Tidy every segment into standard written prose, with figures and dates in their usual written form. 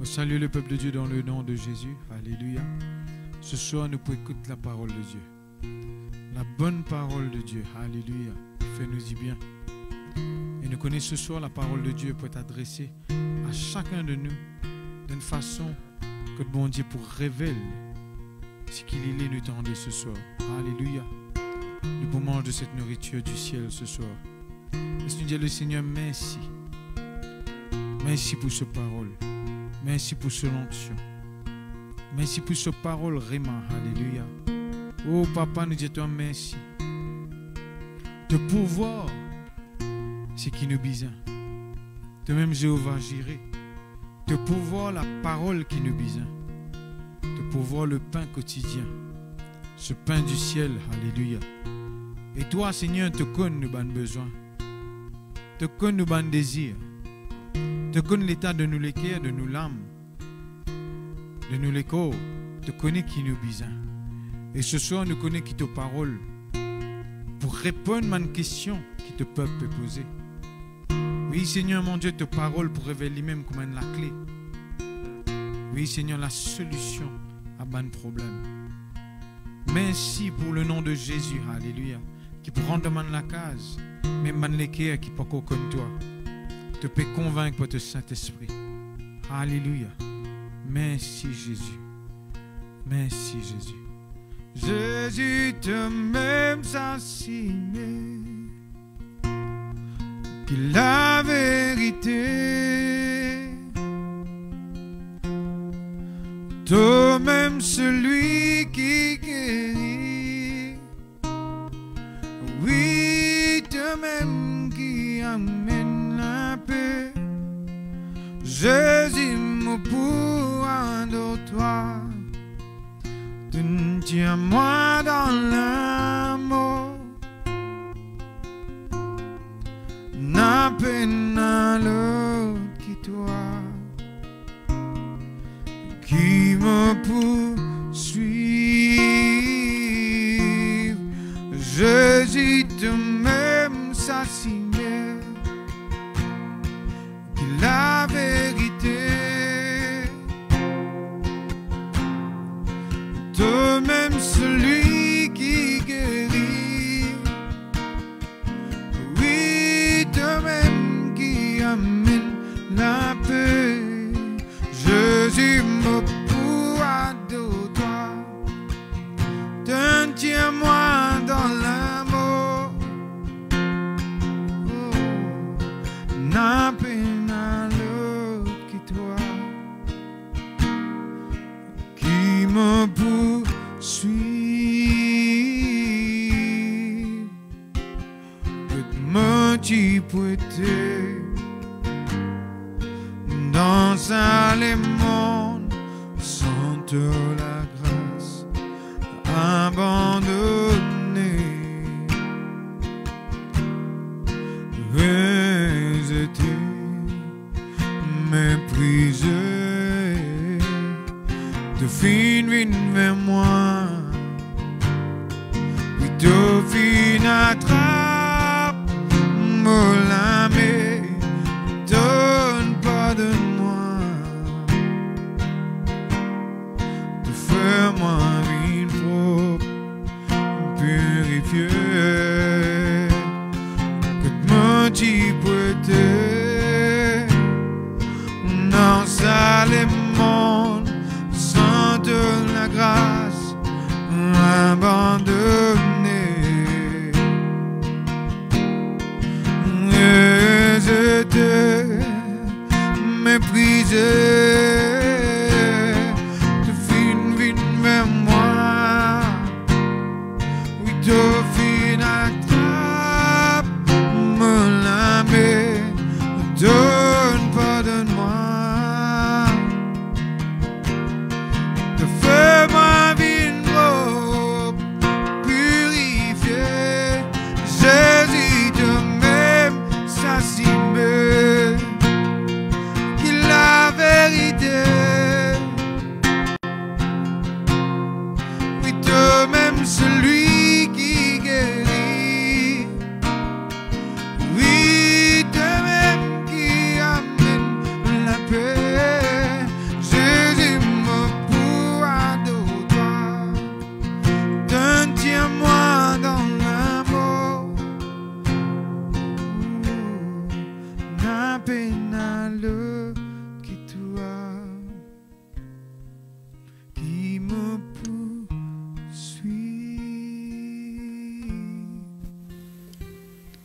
Salut le peuple de Dieu dans le nom de Jésus. Alléluia. Ce soir, nous pouvons écouter la parole de Dieu. La bonne parole de Dieu. Alléluia. Fais-nous y bien. Et nous connaissons ce soir la parole de Dieu pour être adressée à chacun de nous d'une façon que le bon Dieu pour révéler ce qu'il est nous tendait ce soir. Alléluia. Nous pouvons manger de cette nourriture du ciel ce soir. Laisse-nous dire le Seigneur, merci. Merci pour cette parole. Merci pour ce l'onction. Merci pour ce parole vraiment. Alléluia. Oh papa, nous disons merci. De pouvoir ce qui nous besoin. De même Jéhovah Jireh. De pouvoir la parole qui nous besoin. De pouvoir le pain quotidien. Ce pain du ciel. Alléluia. Et toi Seigneur, te connais nos besoins. Te connais nos désirs. Te connais l'état de nous les cœurs, de nous l'âme, de nous les corps. Te connais qui nous besoin. Et ce soir, nous connais qui te parole pour répondre à une question qui te peuple peut poser. Oui, Seigneur, mon Dieu, te parole pour révéler lui-même comme la clé. Oui, Seigneur, la solution à un problème. Merci pour le nom de Jésus, alléluia, qui prend de la case, même les cœurs qui ne peuvent pas comme toi. Te peut convaincre par ton Saint-Esprit. Alléluia. Merci Jésus. Merci Jésus. Jésus te même s'assigner que la vérité. Toi-même celui qui guérit. Oui, toi-même qui amène la paix. Jésus me pourra de toi. Tiens-moi dans l'amour. N'a peine à l'autre qui toi. Qui me poursuit. Jésus te même s'assigner. La vérité, toi-même celui qui guérit, oui, toi-même qui amène la paix. Jésus me pourra de toi, tiens-moi dans l'amour, tu prêtais dans les mondes sans la grâce abandonné. Rejeté, méprisé, de fin vers moi. Oui, de fin attrape, me l'âme, donne pardonne-moi. De faire moi une propre, purifier. Que me t'y prêter dans les mondes sans de la grâce abandonné. Rejeté, méprisé, de fin vers moi. Oui, de fin attrape, me l'âme, donne pardonne-moi. De faire ma vie propre, purifier, Jésus de même s'assumer qu'il la vérité. Oui, de même celui qui guérit. Oui, de même qui amène la paix. Jésus me pourra d'autre. Tiens-moi dans l'amour. Na pena le qui toi qui me poursuit.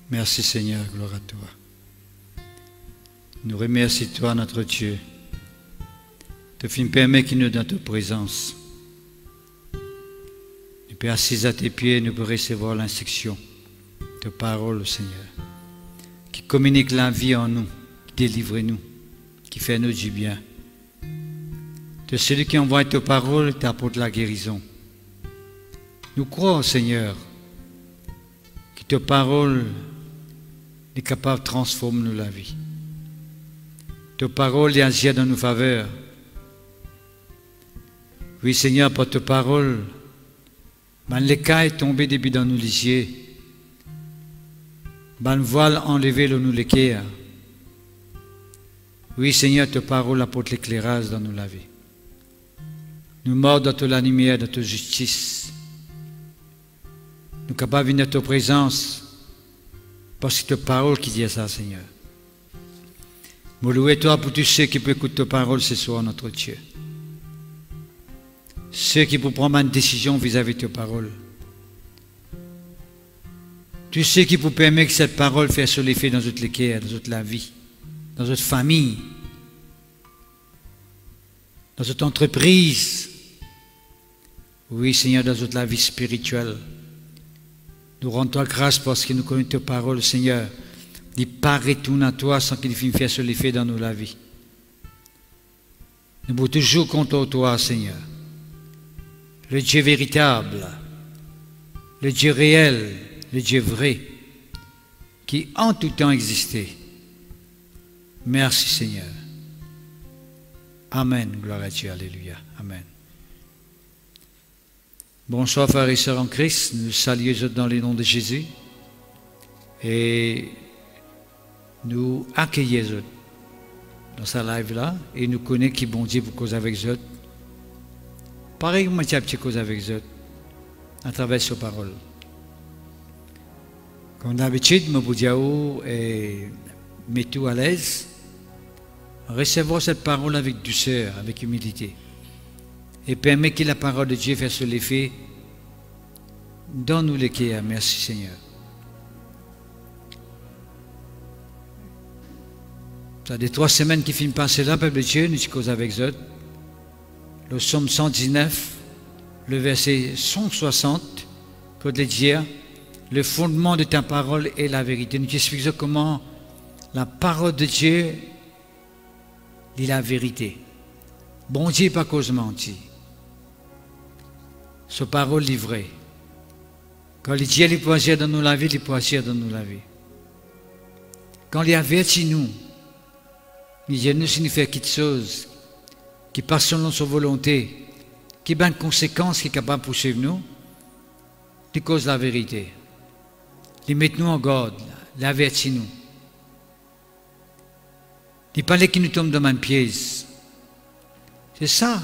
Merci Seigneur, gloire à toi. Nous remercions toi, notre Dieu, de fin permettre qu'il nous donne ta présence. Nous pouvons assis à tes pieds, nous pouvons recevoir l'instruction de parole, Seigneur, qui communique la vie en nous, qui délivre nous, qui fait nous du bien. De celui qui envoie ta parole, t'apporte la guérison. Nous croyons, Seigneur, que ta parole est capable de transformer la vie. Ta parole est agir dans nos faveurs. Oui, Seigneur, par ta parole, le cas est tombé depuis dans nos lisiers. Le voile enlevé dans nous l'équerre. Oui, Seigneur, ta parole apporte l'éclairage dans nos vie. Nous morts dans ta lumière, dans ta justice. Nous sommes capables de venir à ta présence parce que ta parole qui dit ça, Seigneur. Nous louons toi pour tous ceux qui peuvent écouter ta parole ce soir, notre Dieu. Ceux qui peuvent prendre une décision vis-à-vis de ta parole. Tous ceux qui peuvent permettre que cette parole fasse sur l'effet dans notre cœur, dans notre vie, dans notre famille, dans notre entreprise. Oui, Seigneur, dans notre vie spirituelle. Nous rendons-toi grâce parce que nous connaissons ta parole, Seigneur. Il pas retourner à toi sans qu'il finisse faire sur l'effet dans nos vies. Nous pouvons toujours compter sur toi, Seigneur. Le Dieu véritable, le Dieu réel, le Dieu vrai, qui en tout temps existait. Merci, Seigneur. Amen. Gloire à Dieu. Alléluia. Amen. Bonsoir, frères et sœurs en Christ. Nous saluons dans le nom de Jésus. Et nous accueillons dans sa live-là. Et nous connaissons qui bon Dieu pour cause avec eux. Pareil, moi, j'ai petit cause avec eux. À travers ses paroles. Comme d'habitude, je vous dis et mets tout à l'aise. Recevons cette parole avec douceur, avec humilité. Et permet que la parole de Dieu fasse l'effet dans nous les cœurs. Merci Seigneur. Ça des 3 semaines qui finissent passer là, peuple de Dieu, nous sommes avec eux. Le psaume 119, le verset 160, que de dire, le fondement de ta parole est la vérité. Nous t'expliquons comment la parole de Dieu est la vérité. Bon Dieu, pas cause menti. Sa parole livrée. Quand il dit il peut agir dans nous la vie, il peut agir dans nous la vie. Quand il avertit nous, il dit nous signifie quelque chose qui passe selon sa volonté, qui a une conséquence qui est capable de poursuivre nous, il cause la vérité. Il met nous en garde, il avertit nous. Il parlait qu'il nous tombe dans un piège. C'est ça,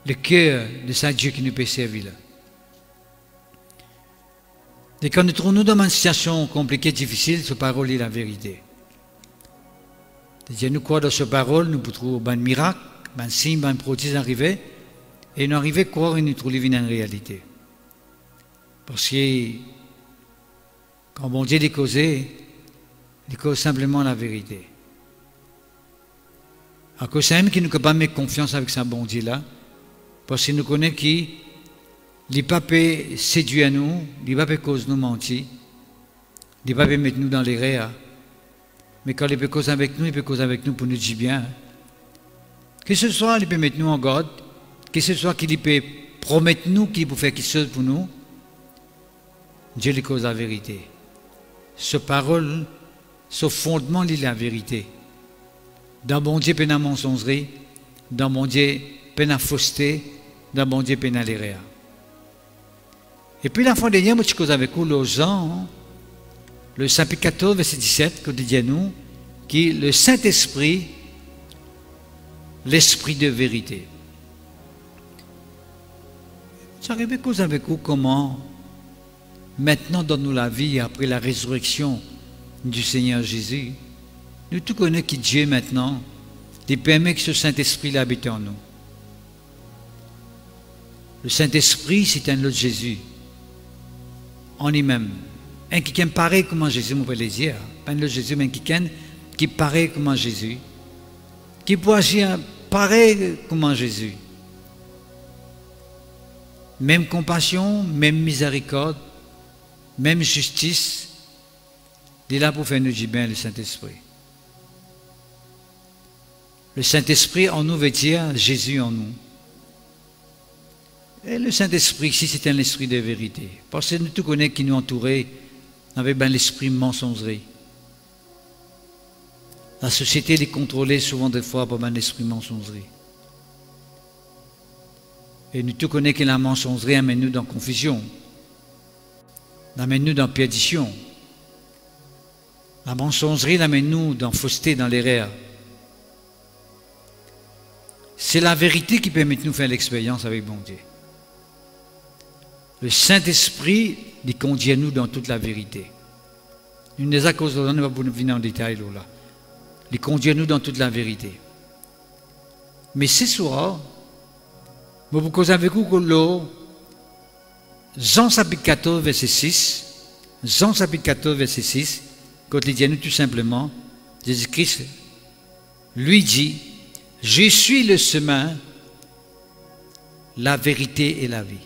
le cœur de ce Dieu qui nous peut servir là. Et quand nous trouvons dans une situation compliquée, difficile, cette parole est la vérité. C'est-à-dire, nous croyons dans cette parole, nous pouvons trouver un miracle, un signe, un prodige arrivé, et nous arrivons à croire et nous trouvons une réalité. Parce que quand bon Dieu dit causer, il cause simplement la vérité. À cause c'est même qui nous peut pas mettre confiance avec ce bon Dieu là, parce qu'il nous connaît qui les papes séduit à nous, les papes cause nous mentir, les papes mettent nous dans les rêves. Mais quand il peut causer avec nous, il peut causer avec nous pour nous dire bien. Que ce soit, il peut mettre nous en garde, que ce soit qu'il peut promettre nous qu'il peut faire quelque chose pour nous, Dieu lui cause la vérité. Ce parole, ce fondement, il est la vérité. Dans mon Dieu, il y a une mensongerie, dans mon Dieu, il y a une fausseté, dans mon Dieu, il y a l'erreur. Et puis la fois dernière, je cause avec vous, le Jean, le chapitre 14, verset 17, que dit à nous, qui est le Saint-Esprit, l'Esprit de vérité. J'arrive à cause avec vous comment, maintenant dans nous la vie, après la résurrection du Seigneur Jésus, nous tout connaissons qui Dieu maintenant, il permet que ce Saint-Esprit habite en nous. Le Saint-Esprit, c'est un autre Jésus, en lui-même. Un qui est pareil comme Jésus, on peut le dire. Pas un autre Jésus, mais un qui paraît comme Jésus, qui peut agir pareil comme Jésus. Même compassion, même miséricorde, même justice, il est là pour faire nous du bien, le Saint-Esprit. Le Saint-Esprit en nous veut dire Jésus en nous. Et le Saint-Esprit ici, c'est un esprit de vérité. Parce que nous tous connaissons qui nous entourait avec l'esprit mensongerie. La société est contrôlée souvent des fois par un esprit mensongerie. Et nous tous connaissons que la mensongerie amène nous dans confusion, amène nous dans perdition. La mensongerie amène nous dans fausseté, dans l'erreur. C'est la vérité qui permet de nous faire l'expérience avec bon Dieu. Le Saint-Esprit il conduit nous dans toute la vérité. Une des causes, on ne va pas venir en détail là. Il conduit nous dans toute la vérité. Mais ce soir, je vais vous causer avec vous que Jean chapitre 14, verset 6, Jean chapitre 14, verset 6, quand il dit à nous tout simplement, Jésus-Christ lui dit, je suis le chemin, la vérité et la vie.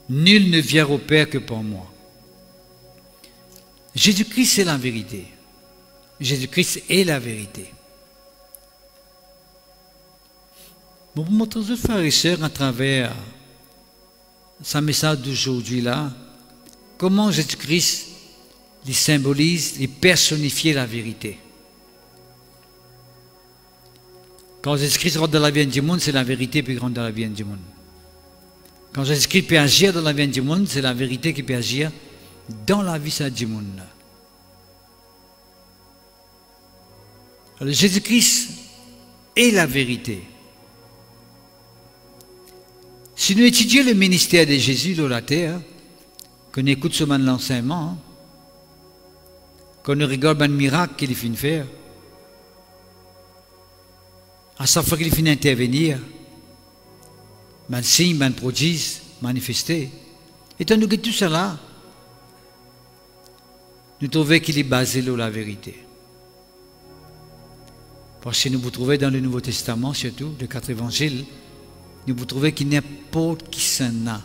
Nul ne vient au Père que par moi. Jésus-Christ, c'est la vérité. Jésus-Christ est la vérité. Bon, pour montrer aux frères et sœurs à travers ce message d'aujourd'hui là, comment Jésus-Christ il symbolise, il personnifie la vérité. Quand Jésus-Christ rentre dans la vie du monde, c'est la vérité qui rentre dans la vie du monde. Quand Jésus-Christ peut agir dans la vie du monde, c'est la vérité qui peut agir dans la vie du monde. Alors Jésus-Christ est la vérité. Si nous étudions le ministère de Jésus dans la terre, qu'on écoute seulement l'enseignement, qu'on regarde un miracle qu'il finit de faire, à chaque fois qu'il finit d'intervenir, un signe, un prodige, manifesté. Et tant que tout cela, nous trouvons qu'il est basé sur la vérité. Parce que nous vous trouvez dans le Nouveau Testament, surtout, les 4 évangiles, nous vous trouvez qu'il n'importe qui s'en a.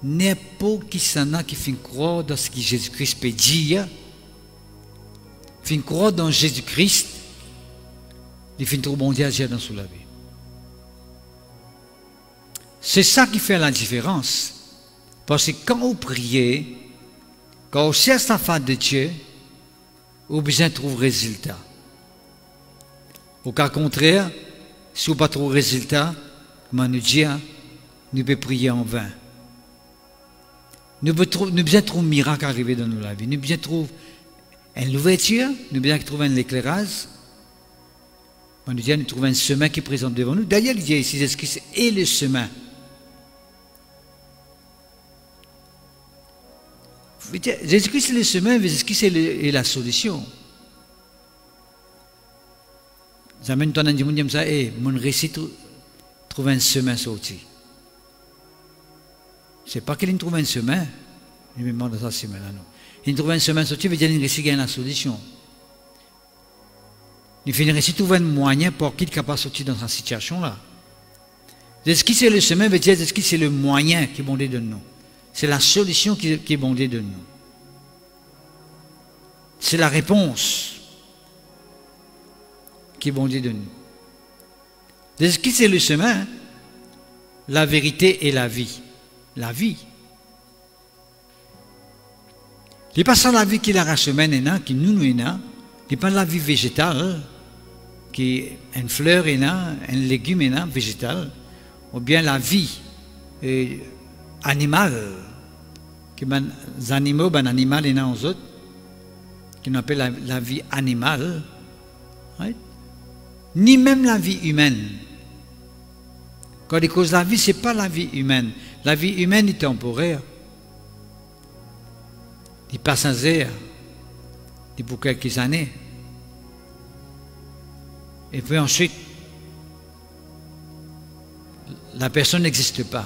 n'importe qui s'en a qui fait croire dans ce que Jésus-Christ peut dire, fait croire dans Jésus-Christ, il fait trop bon Dieu agir dans la vie. C'est ça qui fait la différence. Parce que quand vous priez, quand vous cherchez la face de Dieu, vous avez besoin de trouver résultat. Au cas contraire, si vous n'avez pas trouvé résultat, comme nous dit, nous pouvons prier en vain. Nous avons besoin de trouver un miracle arrivé dans nos vies. Nous avons besoin de trouver une ouverture, nous avons besoin de trouver un éclairage. Nous disons, nous trouvons un chemin qui est présent devant nous. D'ailleurs, il dit ici, Jésus-Christ est le chemin. Jésus-Christ est le chemin, mais Jésus-Christ est la solution. J'amène ton ange, je ça, mon récit trouve un chemin sorti. C'est pas qu'il trouve un chemin, je me demande ça, c'est maintenant. Il trouve un chemin sorti, veut dire qu'il récit gagne la solution. Il fait un récit trouver un moyen pour qu'il soit capable de sortir dans cette situation-là. Jésus-Christ est le chemin, veut dire Jésus-Christ c'est le moyen qui est bondé de nous. C'est la solution qui est bondée de nous. C'est la réponse qui est bondée de nous. Jésus-Christ c'est le chemin, la vérité et la vie. La vie. Il n'est pas ça la vie qui est la semaine, qui nous est là. Il n'est pas la vie végétale, qui est une fleur est là, un légume est là, végétal, ou bien la vie animale, que les animaux, les animaux est là aux autres, qu'on appelle la vie animale, right? Ni même la vie humaine. Quand il cause la vie, ce n'est pas la vie humaine. La vie humaine est temporaire. Il passe un zère, il pour quelques années. Et puis ensuite, la personne n'existe pas.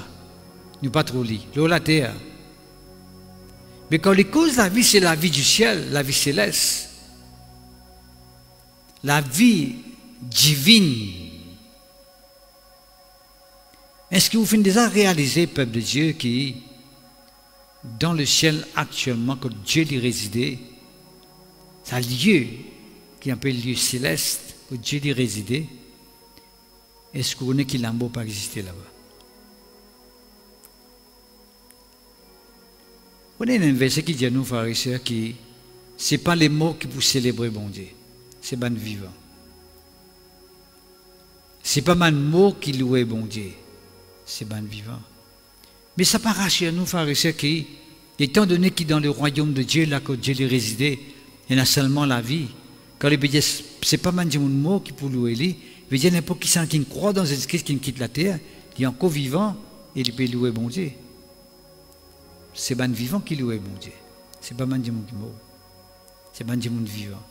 Nous pas trop lit. L'eau, la terre. Mais quand les causes de la vie, c'est la vie du ciel, la vie céleste. La vie divine. Est-ce que vous finissez déjà réaliser, peuple de Dieu, qui, dans le ciel actuellement, quand Dieu y résidait, c'est un lieu qui appelle lieu céleste, où Dieu y résidait. Est-ce que vous connaissez qu'il n'a pas existé là-bas? On a un verset qui dit à nous, frères et sœurs, que ce n'est pas les mots qui vous célébrer bon Dieu, c'est ban vivant. Ce n'est pas man mot qui loue bon Dieu, c'est ban vivant. Mais ça paraît chez nous, frères et sœurs, étant donné qu'il dans le royaume de Dieu, là que Dieu y résidait, il y a seulement la vie. Quand il dit, ce n'est pas man mot qui peut louer lui, il veut dire n'importe qui croit dans Jésus-Christ, qui quitte la terre, il est encore vivant, et il peut louer bon Dieu. C'est ban vivant qui loue bon Dieu. C'est pas ban qui mort. C'est ban vivant.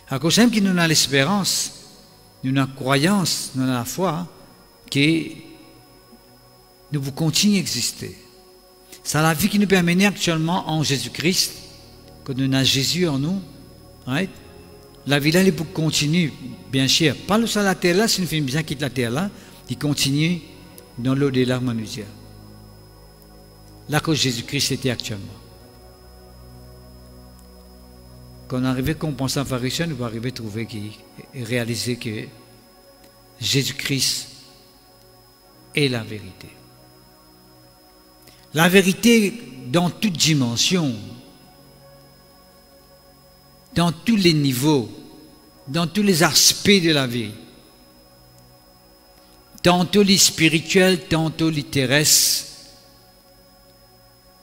À cause même que nous avons l'espérance, nous avons la croyance, nous avons la foi, que nous vous continuons à exister. C'est la vie qui nous permet actuellement en Jésus-Christ, que nous avons Jésus en nous. Right? La vie là, elle pour continuer, bien sûr. Pas le sur la terre là, si nous faisons bien quitter la terre là, il continue dans l'au-delà manusière. Là que Jésus-Christ était actuellement. Quand on arrive à comprendre en pharisien, nous va arriver à trouver et réaliser que Jésus-Christ est la vérité. La vérité dans toute dimension, dans tous les niveaux, dans tous les aspects de la vie. Tantôt les spirituels, tantôt les terrestres,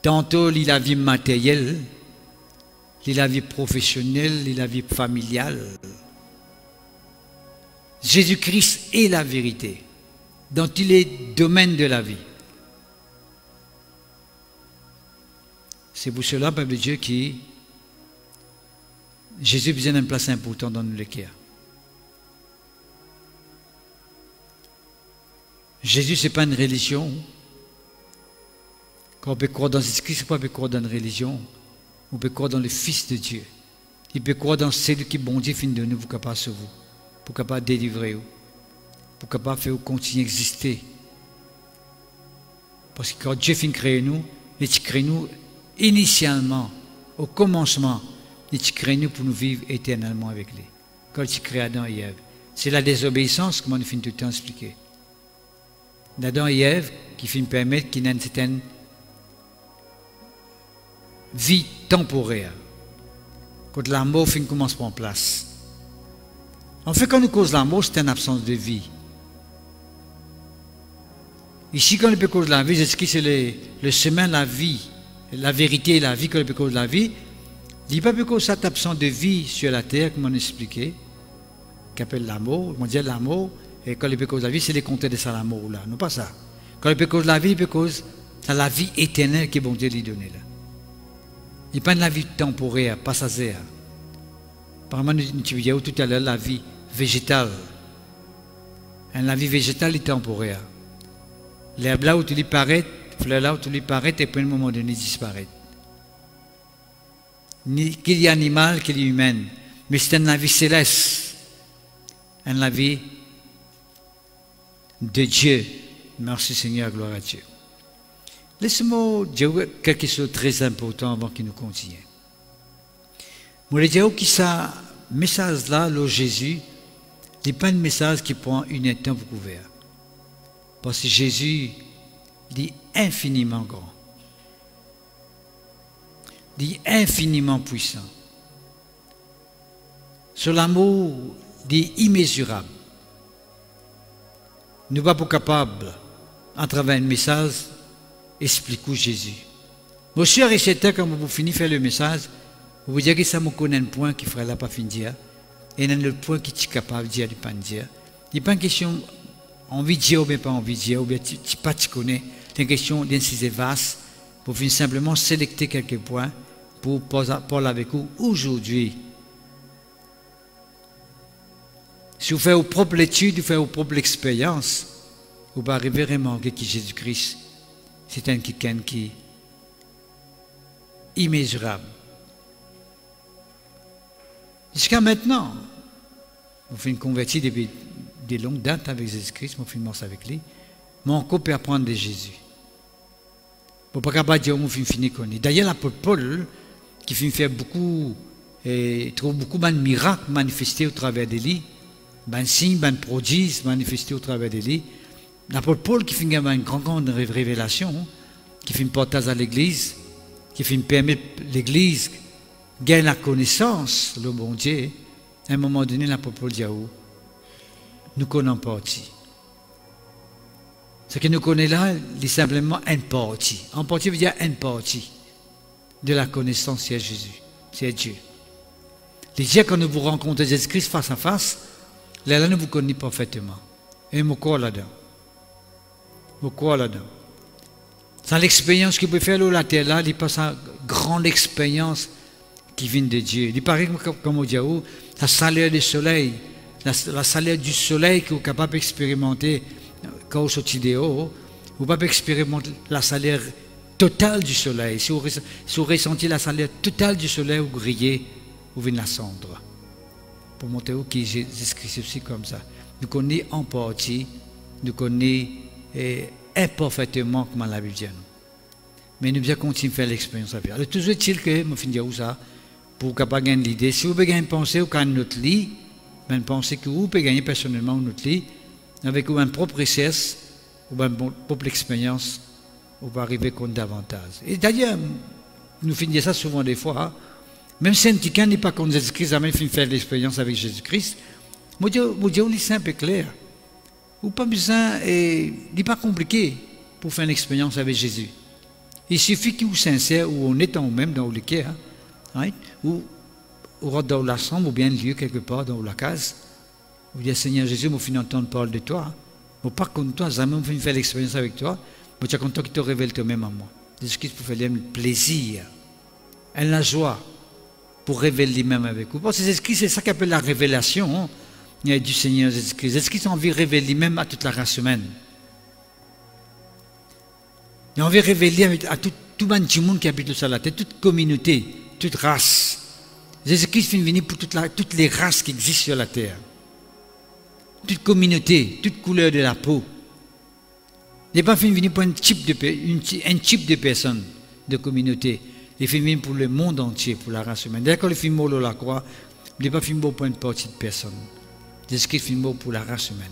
tantôt la vie matérielle, la vie professionnelle, la vie familiale. Jésus-Christ est la vérité dans tous les domaines de la vie. C'est pour cela, peuple de Dieu, que Jésus a besoin d'une place importante dans le cœur. Jésus, ce n'est pas une religion. Quand on peut croire dans Jésus-Christ, on peut croire dans une religion. On peut croire dans le Fils de Dieu. Il peut croire dans celui qui, bon Dieu, finit de nous, pour capable sauver vous, pour capable délivrer vous, pour capable faire vous continuer à exister. Parce que quand Dieu finit de créer nous, il crée nous initialement, au commencement, il crée nous pour nous vivre éternellement avec lui. Quand il crée Adam et Ève. C'est la désobéissance, comme on finit tout le temps expliquer. D'Adam et Ève, qui finit permettre qu'il y ait une certaine vie temporaire. Quand la mort finit commence à prendre place. En fait, quand nous cause la mort, c'est une absence de vie. Ici, quand on peut cause la vie, c'est le chemin, la vie, la vérité et la vie, quand on peut cause la vie, il n'y a pas peut cause cette absence de vie sur la terre, comme on a expliqué, qu'appelle l'amour, on dit l'amour, et quand on peut cause la vie, c'est les comptes de ça, l'amour, là, non pas ça. Quand on peut cause la vie, il peut cause la vie éternelle que bon Dieu lui donne là. Il n'y a pas de la vie temporaire, passagère. Apparemment, nous disons tout à l'heure la vie végétale. La vie végétale est temporaire. L'herbe là où tu lui paraît, fleur là où tu lui paraît, et puis à un moment donné, disparaît. Qu'il y ait animal, qu'il y ait humaine. Mais c'est une vie céleste. Une vie de Dieu. Merci Seigneur, gloire à Dieu. Laissez-moi dire quelque chose de très important avant qu'il nous continue. Je vais dire que ce message-là, le Jésus, n'est pas un message qui prend une temps pour couvert. Parce que Jésus est infiniment grand. Il est infiniment puissant. Sur l'amour, il est immesurable. Nous ne sommes pas capables, à travers un message, expliquer Jésus. Mon cher et certain, quand vous finissez de faire le message, vous dire que ça me connaît un point qui ne fera pas fin de dire, et un autre point qui est capable de dire, de ne pas dire. Il n'y a pas une question envie de dire ou bien pas envie de dire, ou bien tu ne pas te connais. C'est une question d'inciser vaste, pour venir simplement sélecter quelques points pour parler avec vous aujourd'hui. Si vous faites vos propres études, vous faites vos propres expériences, vous allez arriver à remarquer que Jésus-Christ, c'est un quelqu'un qui est immesurable. Jusqu'à maintenant, on fait une convertie depuis de longues dates avec Jésus-Christ, on fait une marche avec lui, mais encore peut apprendre de Jésus. On ne peut pas dire qu'on fait fini qu'on est. D'ailleurs, l'apôtre Paul, qui fait faire beaucoup, trouve beaucoup de miracles manifestés au travers de lui, des signes, des prodiges manifestés au travers de lui. L'apôtre Paul, qui fait une grande révélation, qui fait une portage à l'église, qui fait permettre l'église de gagner la connaissance, le bon Dieu. À un moment donné, l'apôtre Paul dit à vous, nous connaissons partie. Ce que nous connaissons là, c'est simplement une partie. En partie veut dire une partie de la connaissance c'est Jésus, c'est Dieu. Les dieux, quand nous vous rencontrez Jésus-Christ face à face, là, nous vous connaissons parfaitement. Et je crois là-dedans. Je crois là-dedans. Sans l'expérience qu'il peut faire sur la terre là, il passe à une grande expérience qui vient de Dieu. Il paraît comme on dit, la chaleur du soleil, la chaleur du soleil que vous êtes capable d'expérimenter quand vous sortez dehors, vous ne pouvez pas expérimenter la chaleur totale du soleil. Si vous ressentez la chaleur totale du soleil, vous grillez, vous venez la cendre. Pour montrer que Jésus-Christ aussi comme ça. Nous connaissons en partie, nous connaissons imparfaitement comment la Bible dit. Mais nous devons continuer à faire l'expérience à faire. Alors, toujours est-il que, je finis dire ça, pour capable gagner l'idée, si vous pouvez gagner une pensée ou quand notre lit, une pensée que vous pouvez gagner personnellement notre lit, avec une propre richesse, ou une propre expérience, vous pouvez arriver compte davantage. Et d'ailleurs, nous finissons ça souvent des fois, même si un petit cas n'est pas contre Jésus-Christ, mais il faire l'expérience avec Jésus-Christ, moi je dis simple et clair. Ou pas besoin, il n'est pas compliqué pour faire une expérience avec Jésus. Il suffit que vous sincère ou honnête en vous-même dans le cœur, ou dans la chambre ou bien le lieu quelque part dans la case. Vous dites Seigneur Jésus, je finis d'entendre parler de toi. Je ne suis pas contre toi, jamais je faire l'expérience avec toi. Mais tu es content qu'il te révèle toi-même à moi. Jésus-Christ pour faire le plaisir, et la joie pour révéler lui-même avec vous. Parce que Jésus-Christ, c'est ça qu'on appelle la révélation du Seigneur Jésus-Christ. Jésus-Christ a envie de révéler lui-même à toute la race humaine. Il a envie de révéler à tout le monde qui habite sur la terre, toute communauté, toute race. Jésus-Christ est venu pour toutes les races qui existent sur la terre. Toute communauté, toute couleur de la peau. Il n'est pas venu pour un type de personne. de communauté. Il fait venir pour le monde entier, pour la race humaine. D'ailleurs, quand il fait mort sur la croix, il n'est pas fait mort pour une partie de personne. Jésus-Christ fait mort pour la race humaine.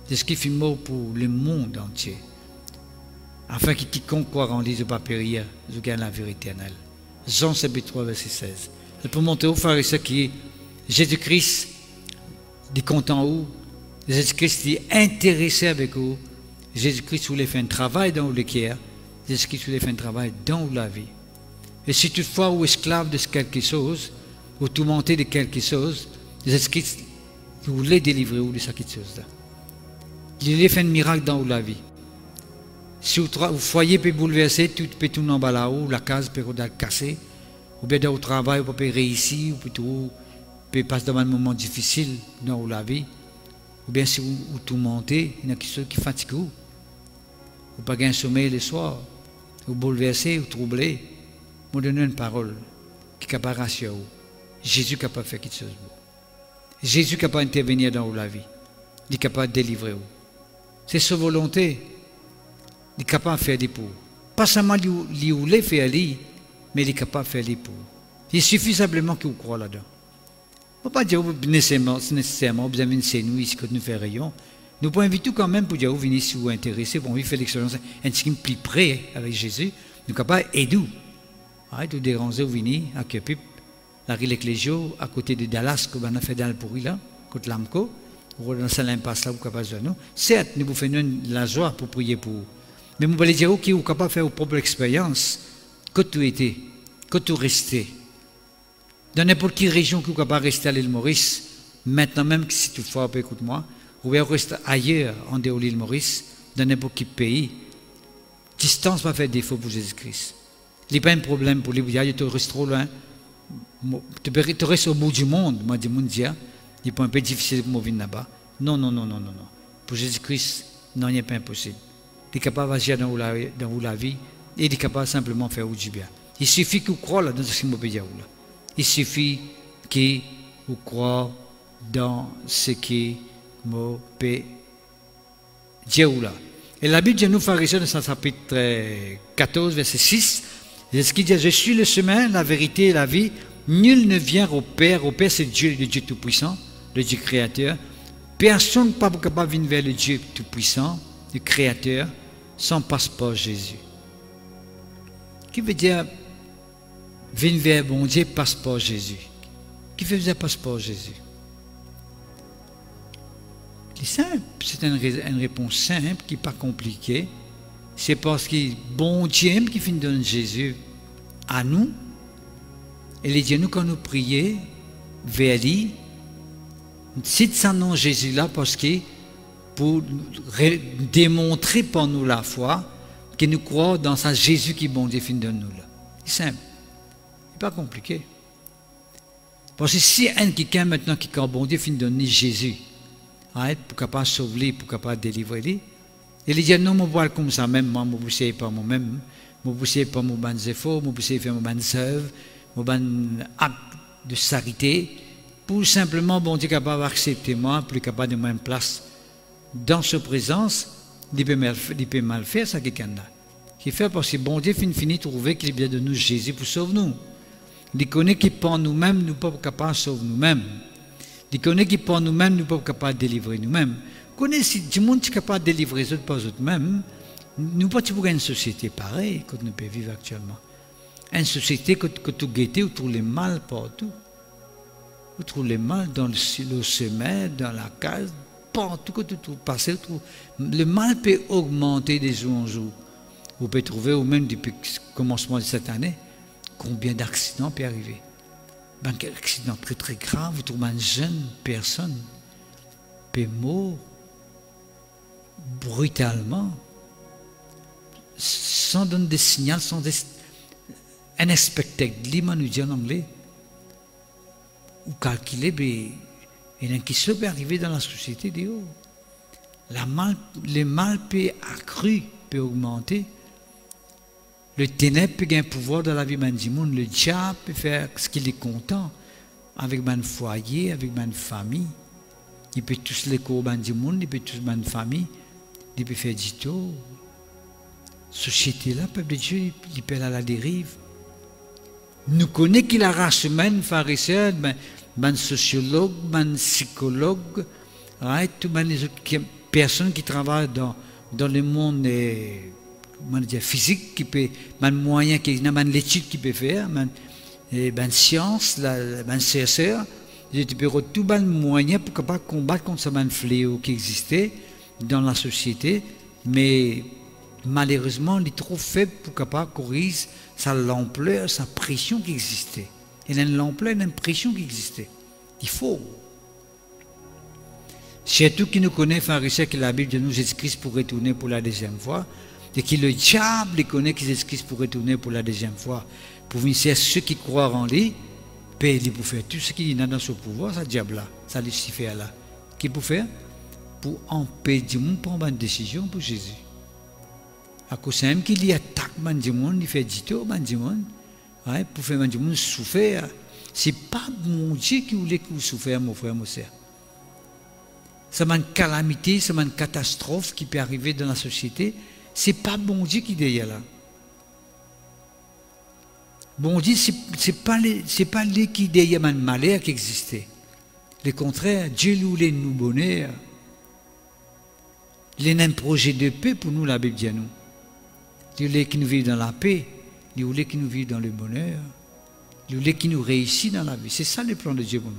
Jésus-Christ fait mort pour le monde entier. Afin que quiconque croit en lui ne pas périr, je gagne la vie éternelle. Jean chapitre 3, verset 16. C'est pour montrer aux pharisiens que Jésus-Christ est content où, Jésus-Christ est intéressé avec vous. Jésus-Christ voulait faire un travail dans le cœur. Jésus-Christ voulait faire un travail dans la vie. Et si toutefois vous êtes esclave de quelque chose, ou tourmenté de quelque chose, Jésus-Christ voulait délivrer vous de cette chose-là. Il voulait faire un miracle dans la vie. Si vous foyer peut bouleverser, tout peut tourner en bas là-haut, la case peut être cassée, ou bien dans le travail, vous pouvez réussir, ou peut passer dans un moment difficile dans la vie, ou bien si vous tourmentez, il y a quelque chose qui fatigue vous. Vous n'avez pas gagné sommeil le soir, vous bouleversez, vous troublez. Vous donnez une parole qui est capable de rassurer vous. Jésus est capable de faire quelque chose. Jésus est capable d'intervenir dans la vie. Il est capable de délivrer vous. C'est sa volonté. Il est capable de faire des pour. Pas seulement il voulait faire lui, mais il est capable de faire des pour. Il suffit simplement que vous croyez là-dedans. On ne peut pas dire nécessairement vous avez une scène ici que nous faisons. Nous pouvons inviter quand même pour dire vous venez si vous êtes intéressé, pour faire l'expérience un petit peu plus près avec Jésus. Nous sommes capables d'aider. Tout déranger, vous venez à Kepip, la rue Leclégio, à côté de Dallas, que on a fait dans le pourri là, côté Lamco, ou dans cette impasse là, vous êtes capable de nous. Certes, nous vous faisons la joie pour prier pour vous. Mais vous allez dire que vous êtes capable de faire vos propres expériences, que tout était, que tout restait. Dans n'importe quelle région que vous êtes capable de rester à l'île Maurice, maintenant même, si toutefois, écoute-moi, vous pouvez rester ailleurs, en dehors de l'île Maurice, dans n'importe quel pays. Distance va faire défaut pour Jésus-Christ. Il n'y a pas un problème pour les bouillards, tu restes trop loin. Tu restes au bout du monde, moi, du monde, il n'est pas un peu difficile pour venir là-bas. Non. Pour Jésus-Christ, non, il n'est pas impossible. Il est capable d'agir dans la vie et il est capable simplement de faire du bien. Il suffit que vous croyez dans ce que je peux dire. Il suffit que vous croyez dans ce que je peux dire. Et la Bible nous pharisiens dans son chapitre 14, verset 6, ce qui dit, je suis le chemin, la vérité et la vie. Nul ne vient au Père. Au Père, c'est Dieu, le Dieu Tout-Puissant, le Dieu Créateur. Personne n'est pas capable de venir vers le Dieu Tout-Puissant, le Créateur, sans passeport Jésus. Qui veut dire, venir vers bon Dieu, passeport Jésus. Qui veut dire passeport Jésus? C'est simple, c'est une réponse simple, qui n'est pas compliquée. C'est parce que bon Dieu qui finit de donner Jésus à nous, et les dieux nous quand nous prions vers lui, cite son nom Jésus là parce que pour démontrer pour nous la foi que nous croyons dans ce Jésus qui bon Dieu finit de nous là. C'est simple, c'est pas compliqué. Parce que si un quelqu'un maintenant qui quand bon Dieu finit de donner Jésus, pour capable sauver, pour capable délivrer lui. Il dit non, je vois comme ça même, moi, je ne pousse pas moi-même, je ne pousse pas mon ban effort, je ne pousse pas mon ban œuvre, mon ban acte de charité, pour simplement, bon Dieu, capable d'accepter moi, pour capable de mettre en place dans sa présence, il peut mal faire ça quelqu'un-là. Qui fait parce que bon Dieu finit de trouver qu'il est bien de nous Jésus pour sauver nous. Il connaît qu'il pour nous-mêmes, nous ne sommes pas capables de sauver nous-mêmes. Il connaît qu'il pour nous-mêmes, nous ne sommes pas capables de délivrer nous-mêmes. Si tout le monde est capable de délivrer les autres par eux-mêmes, nous ne pouvons pas une société pareille que nous pouvons vivre actuellement. Une société que tout guette, où trouve le mal partout. Où trouve le mal dans le sommet, dans la case, partout que tout passe. Le mal peut augmenter de jour en jour. Vous pouvez trouver, ou même depuis le commencement de cette année, combien d'accidents peuvent arriver. Un accident très très grave, vous trouvez une jeune personne peut mourir brutalement, sans donner des signaux, sans des unexpected, nous dit en anglais, ou calculer, il y a qui peut arriver dans la société de haut. Le mal peut accru, peut augmenter. Le ténèbre peut gagner pouvoir dans la vie du monde. Le diable peut faire ce qu'il est content avec mon foyer, avec ma famille. Il peut tous les cours du monde, il peut tous ma famille, il peut faire du tout. société-là, peuple de Dieu, il peut aller à la dérive. Nous connaissons qu'il a race humaine, pharisien, ben sociologue, ben psychologue, right? Tout les autres personnes qui travaillent dans le monde physique, qui peut, ben moyen, ben l'étude qui peut faire, ben science, ben chercheur, tu peux avoir tout ben moyen pour capable combattre contre ce ben fléau qui existait dans la société, mais malheureusement, il est trop faible pour capable corriger l'ampleur, sa pression qui existait. Il y a l'ampleur et l'impression qui existait. Il faut. Surtout qui nous connaît, pharisien, que la Bible de nous, Jésus-Christ pour retourner pour la deuxième fois, et que le diable connaît que Jésus-Christ pour retourner pour la deuxième fois. Pour venir ceux qui croient en lui, payer pour faire tout ce qu'il a dans son pouvoir, ça diable-là, ça Lucifer-là. Qui pour faire? Pour empêcher le monde prendre une décision pour Jésus. À cause de qu'il y attaque le monde, il fait dito, pour faire le monde souffrir. Ce n'est pas mon Dieu qui voulait que vous souffriez, mon frère, mon soeur. C'est une calamité, c'est une catastrophe qui peut arriver dans la société. Ce n'est pas bon Dieu qui est derrière là. Bon Dieu, ce n'est pas lui qui est derrière le malheur qui existait. Le contraire, Dieu voulait nous bonheur. Il y a un projet de paix pour nous, la Bible dit à nous. Il voulait qu'il nous vive dans la paix. Il voulait qu'il nous vive dans le bonheur. Il voulait qu'il nous réussisse dans la vie. C'est ça le plan de Dieu pour nous.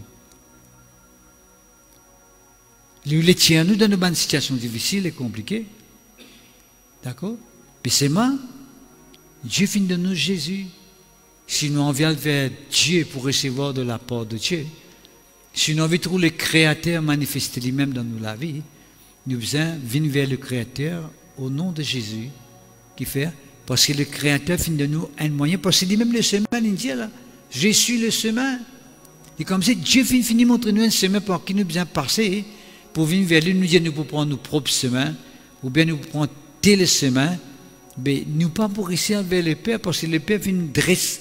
Il voulait tirer nous dans une situation difficile et compliquée. D'accord? Mais c'est moi. Dieu finit de nous Jésus. Si nous envions vers Dieu pour recevoir de la part de Dieu, si nous envions trouver le Créateur manifester lui-même dans nous la vie, nous devons venir vers le Créateur au nom de Jésus. Qui fait? Parce que le Créateur finit de nous un moyen, parce que lui-même le chemin, il dit là, je suis le chemin. Et comme ça, Dieu finit de montrer nous un chemin par qui nous devons passer pour venir vers lui, nous dire nous pour prendre nos propres chemins, ou bien nous pour prendre tel chemin, mais nous pas pour réussir vers le Père, parce que le Père vient dresser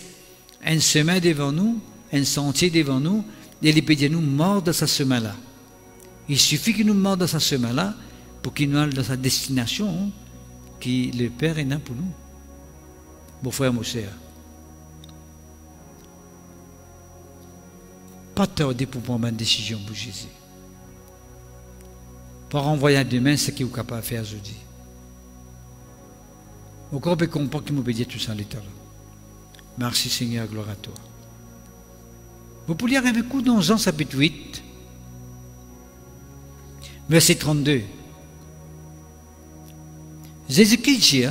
un chemin devant nous, un sentier devant nous, et il peut dire nous mordre dans ce chemin-là. Il suffit qu'il nous morde dans ce chemin-là pour qu'il nous aille dans sa destination qui le Père est là pour nous. Mon frère, mon soeur. Pas tarder pour prendre une décision pour Jésus. Pas renvoyer à demain ce qu'il est capable de faire aujourd'hui. Encore on peut comprendre qu'il me peut dire tout ça à l'état. Merci Seigneur, gloire à toi. Vous pouvez lire avec nous dans Jean chapitre 8, verset 32. Jésus-Christ dit,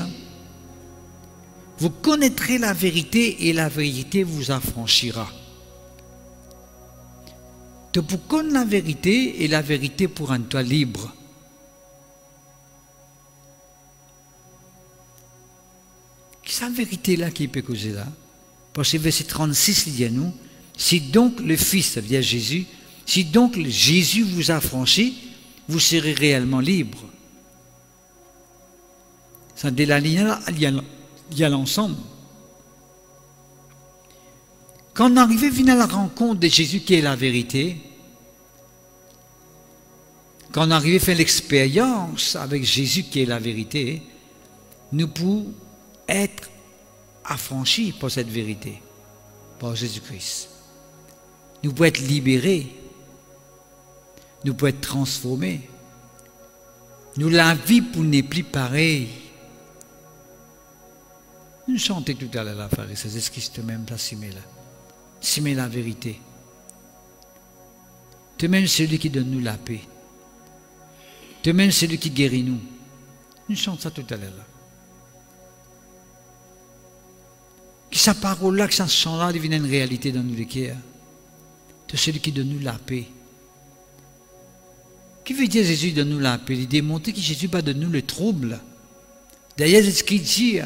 vous connaîtrez la vérité et la vérité vous affranchira. Tu pour connaître la vérité et la vérité pour rendre toi libre. Qu'est-ce que la vérité là qui peut causer là? Parce que verset 36 il dit à nous, si donc le Fils, c'est-à-dire Jésus, si donc Jésus vous a franchi, vous serez réellement libre. Ça dès la ligne là, il y a l'ensemble. Quand on arrive à la rencontre de Jésus qui est la vérité, quand on arrive à faire l'expérience avec Jésus qui est la vérité, nous pouvons être affranchis par cette vérité, par Jésus-Christ. Nous pouvons être libérés, nous pouvons être transformés. Nous, la vie pour n'est plus pareille. Nous chantons tout à l'heure la frère, c'est Jésus-Christ même là, Simé la vérité. Tu même celui qui donne nous la paix. Tu même celui qui guérit nous. Nous chantons ça tout à l'heure là. Que sa parole-là, que sa chant-là devienne une réalité dans nous les cœurs. De celui qui donne nous la paix. Qui veut dire Jésus donne nous la paix? Il démontre que Jésus pas donne nous le trouble. D'ailleurs, c'est ce qu'il dit,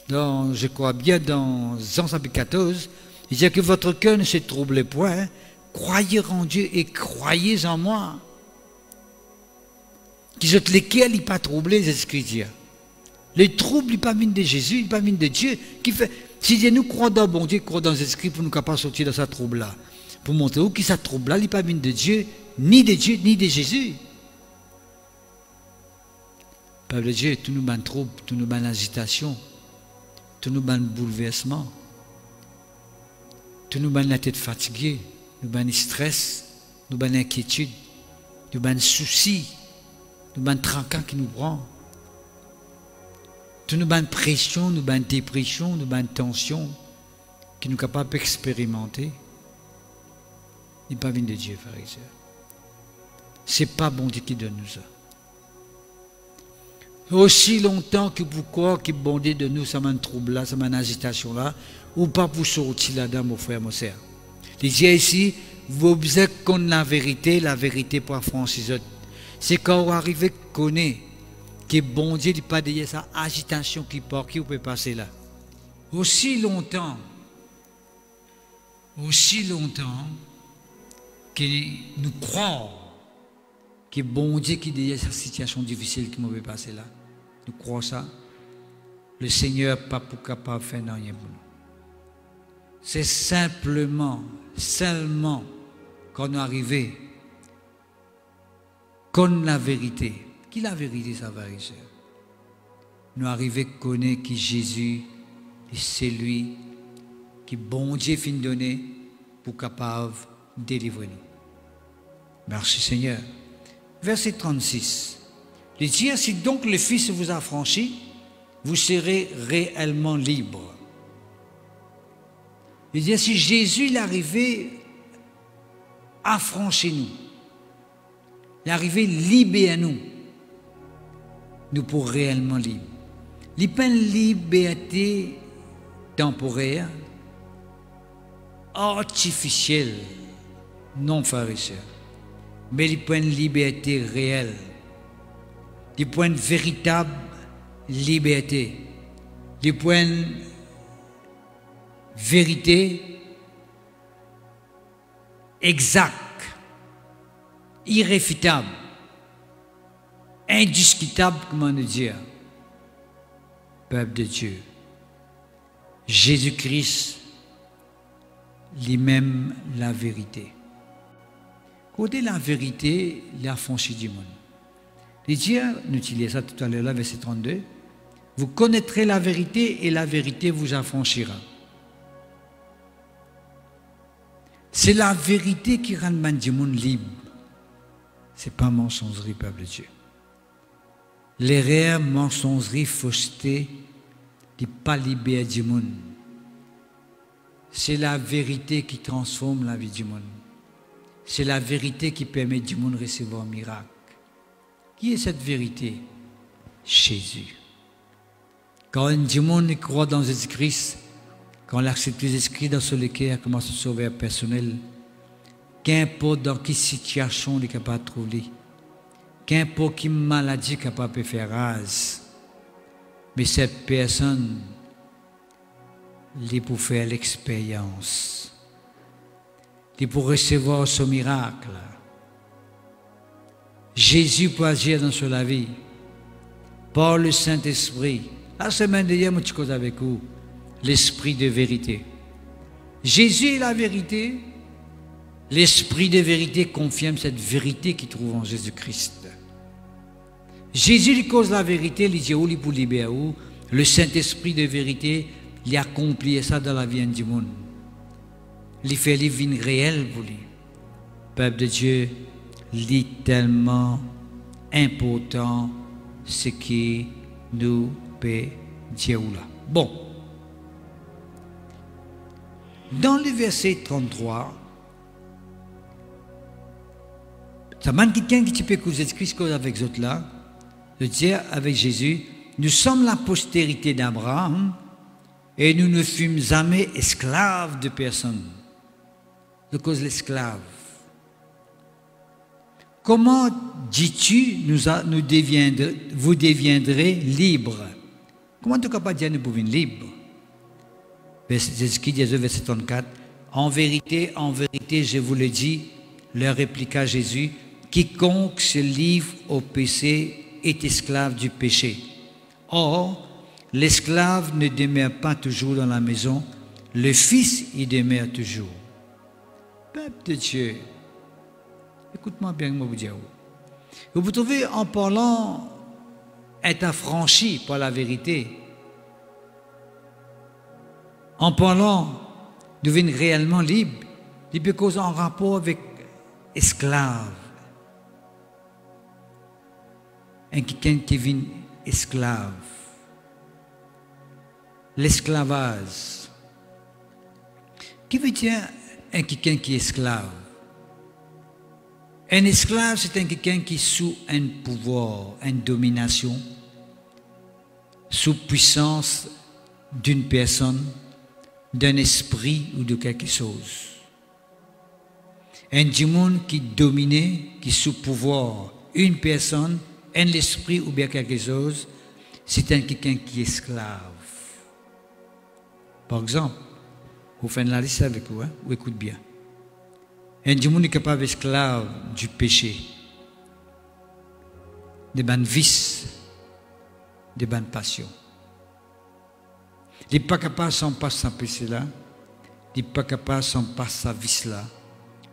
je crois bien, dans Jean chapitre 14, il dit que votre cœur ne se trouble point, croyez en Dieu et croyez en moi. Qui sont lesquels il pas troublé, c'est ce qu'il dit. Le trouble, il pas venu de Jésus, il pas venu de Dieu. Qui fait, si Dieu nous croit dans bon Dieu, croit dans Jésus-Christ pour nous capables de sortir de ce trouble-là. Pour montrer où qui ça trouble-là, il n'est pas venu de Dieu, ni de Jésus. Peuple de Dieu, tout nous ban trouble, tout nous ban agitation, tout nous ban bouleversement, tout nous ban la tête fatiguée, nous ban stress, nous ban inquiétude, nous ban soucis, nous ban tracas qui nous prend. Tout nous ban pression, nous ban dépression, nous ban tension, qui nous capables d'expérimenter. n'est pas venu de Dieu, frères et sœurs. C'est pas bon Dieu qui donne nous ça. Aussi longtemps que vous croyez que bon Dieu de nous, ça m'a un trouble là, ça m'a une agitation là, ou pas pour sortir là-dedans, mon frère, mon sœur. Il dit ici, vous êtes contre la vérité pour affranchir. C'est quand vous arrivez à connaître que bon Dieu n'est pas derrière sa agitation qui part, qui vous peut passer là. Aussi longtemps que nous croyons que bon Dieu qui est derrière cette situation difficile qui peut passer là, nous croyons ça, le Seigneur n'est pas capable de faire rien pour nous. C'est seulement quand nous arrivons comme la vérité. Qui la vérité, ça va réussir? Nous arrivons à connaître que Jésus est celui qui bon Dieu fin donné pour capable de délivrer nous. Merci Seigneur. Verset 36. Il dit, si donc le Fils vous a franchi, vous serez réellement libre. Il dit, si Jésus est arrivé à franchir nous, il est arrivé libre à nous, nous pour réellement libre. Il n'y a pas une liberté temporaire, artificielle, non frères et sœurs, mais il n'y a pas une liberté réelle. Il n'y a pas une véritable liberté. Il n'y a pas une vérité exacte, irréfutable, indiscutable, comment nous dire, peuple de Dieu. Jésus-Christ, lui-même la vérité. Côté la vérité, il a franchi du monde. Les dieux, nous utilisons ça tout à l'heure, là, verset 32. Vous connaîtrez la vérité et la vérité vous affranchira. C'est la vérité qui rend du monde libre. Ce n'est pas mensongerie, peuple de Dieu. L'erreur, mensongerie, fausseté, n'est pas libérée du monde. C'est la vérité qui transforme la vie du monde. C'est la vérité qui permet du monde de recevoir un miracle. Qui est cette vérité? Jésus. Quand du monde croit dans Jésus-Christ, quand on accepte Jésus-Christ dans son cœur, comme son sauveur personnel, qu'importe dans quelle situation il est capable de trouver, qu'importe quelle maladie il est capable de faire rase, mais cette personne, il est pour faire l'expérience, il est pour recevoir son miracle. Jésus peut agir dans sa vie par le Saint-Esprit. La semaine dernière, je cause avec vous l'esprit de vérité. Jésus est la vérité. L'esprit de vérité confirme cette vérité qu'il trouve en Jésus-Christ. Jésus lui cause la vérité, il dit où il pour libérer où. Le Saint-Esprit de vérité, il accomplit ça dans la vie du monde. Il fait les vies réelles pour lui. Peuple de Dieu, c'est tellement important ce qui nous peut dire là. Bon. Dans le verset 33, ça demande quelqu'un qui peut causer de Christ avec autres là, de dire avec Jésus, nous sommes la postérité d'Abraham et nous ne fûmes jamais esclaves de personne. De cause l'esclave. Comment dis-tu, vous deviendrez libres? Comment tu es capable de dire nous pouvons être libres? Jésus-Christ dit au verset 34, en vérité, je vous le dis, leur répliqua Jésus, quiconque se livre au péché est esclave du péché. Or, l'esclave ne demeure pas toujours dans la maison, le Fils y demeure toujours. Peuple de Dieu, écoute-moi bien, moi vous dire. Vous trouvez en parlant est affranchi par la vérité. En parlant, devient réellement libre. Il peut causer en rapport avec esclave. Un quelqu'un qui devient esclave. L'esclavage. Qui veut dire un quelqu'un qui est esclave? Un esclave, c'est un quelqu'un qui est sous un pouvoir, une domination, sous puissance d'une personne, d'un esprit ou de quelque chose. Un démon qui domine, qui est sous pouvoir, une personne, un esprit ou bien quelque chose, c'est un quelqu'un qui est esclave. Par exemple, vous faites la liste avec vous, ou écoute bien. Un démon est capable d'esclave du péché, des bonnes vices, des bonnes passions. Il n'est pas capable sans passer sa péché là, il n'est pas capable sans passer sa vice là,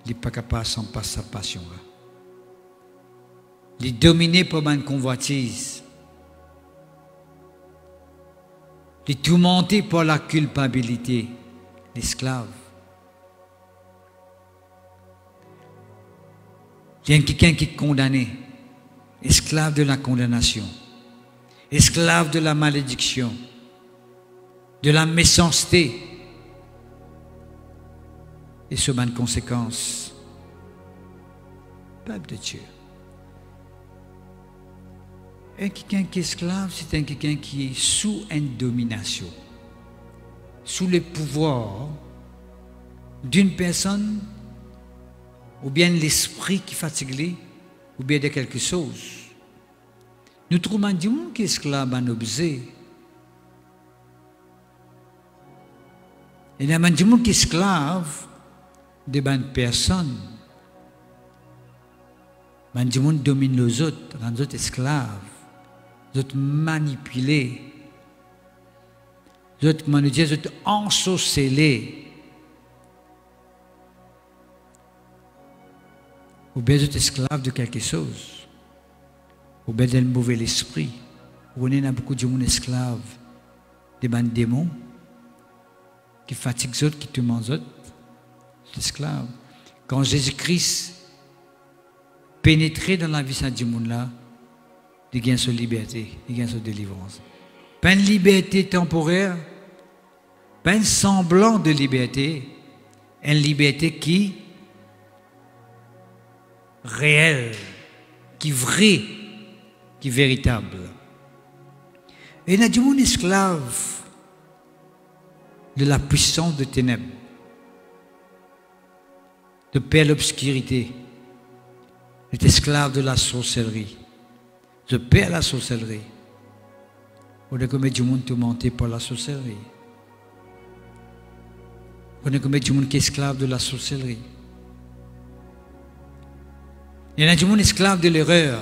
il n'est pas capable sans passer sa passion là. Il est dominé par une convoitise. Il est tourmenté par la culpabilité, l'esclave. Il y a quelqu'un qui est condamné, esclave de la condamnation, esclave de la malédiction, de la méchanceté et sur une conséquence. Peuple de Dieu. Un quelqu'un qui est esclave, c'est un quelqu'un qui est sous une domination, sous le pouvoir d'une personne, ou bien l'esprit qui fatigue, ou bien de quelque chose. Nous trouvons un démon qui est esclave en objet. Il y a un démon qui est esclave de bonnes personnes. Un démon domine les autres, rend les autres esclaves, les autres manipulés, les autres, les autres ensorcelés. Ou bien vous êtes esclave de quelque chose, ou bien d'un mauvais esprit, ou bien il y a beaucoup de gens esclaves, des démons, qui fatiguent les autres, qui tourmentent les autres, c'est esclave. Quand Jésus-Christ pénétrait dans la vie de ce démon-là, il gagne sa liberté, il gagne sa délivrance. Pas une liberté temporaire, pas un semblant de liberté, une liberté qui réel, qui vrai, qui véritable. Et il y a du monde esclave de la puissance de ténèbres, de père l'obscurité, est esclave de la sorcellerie, de père la sorcellerie. On est comme du monde tourmenté par la sorcellerie. On est comme du monde qui est esclave de la sorcellerie. Il y en a du monde esclave de l'erreur.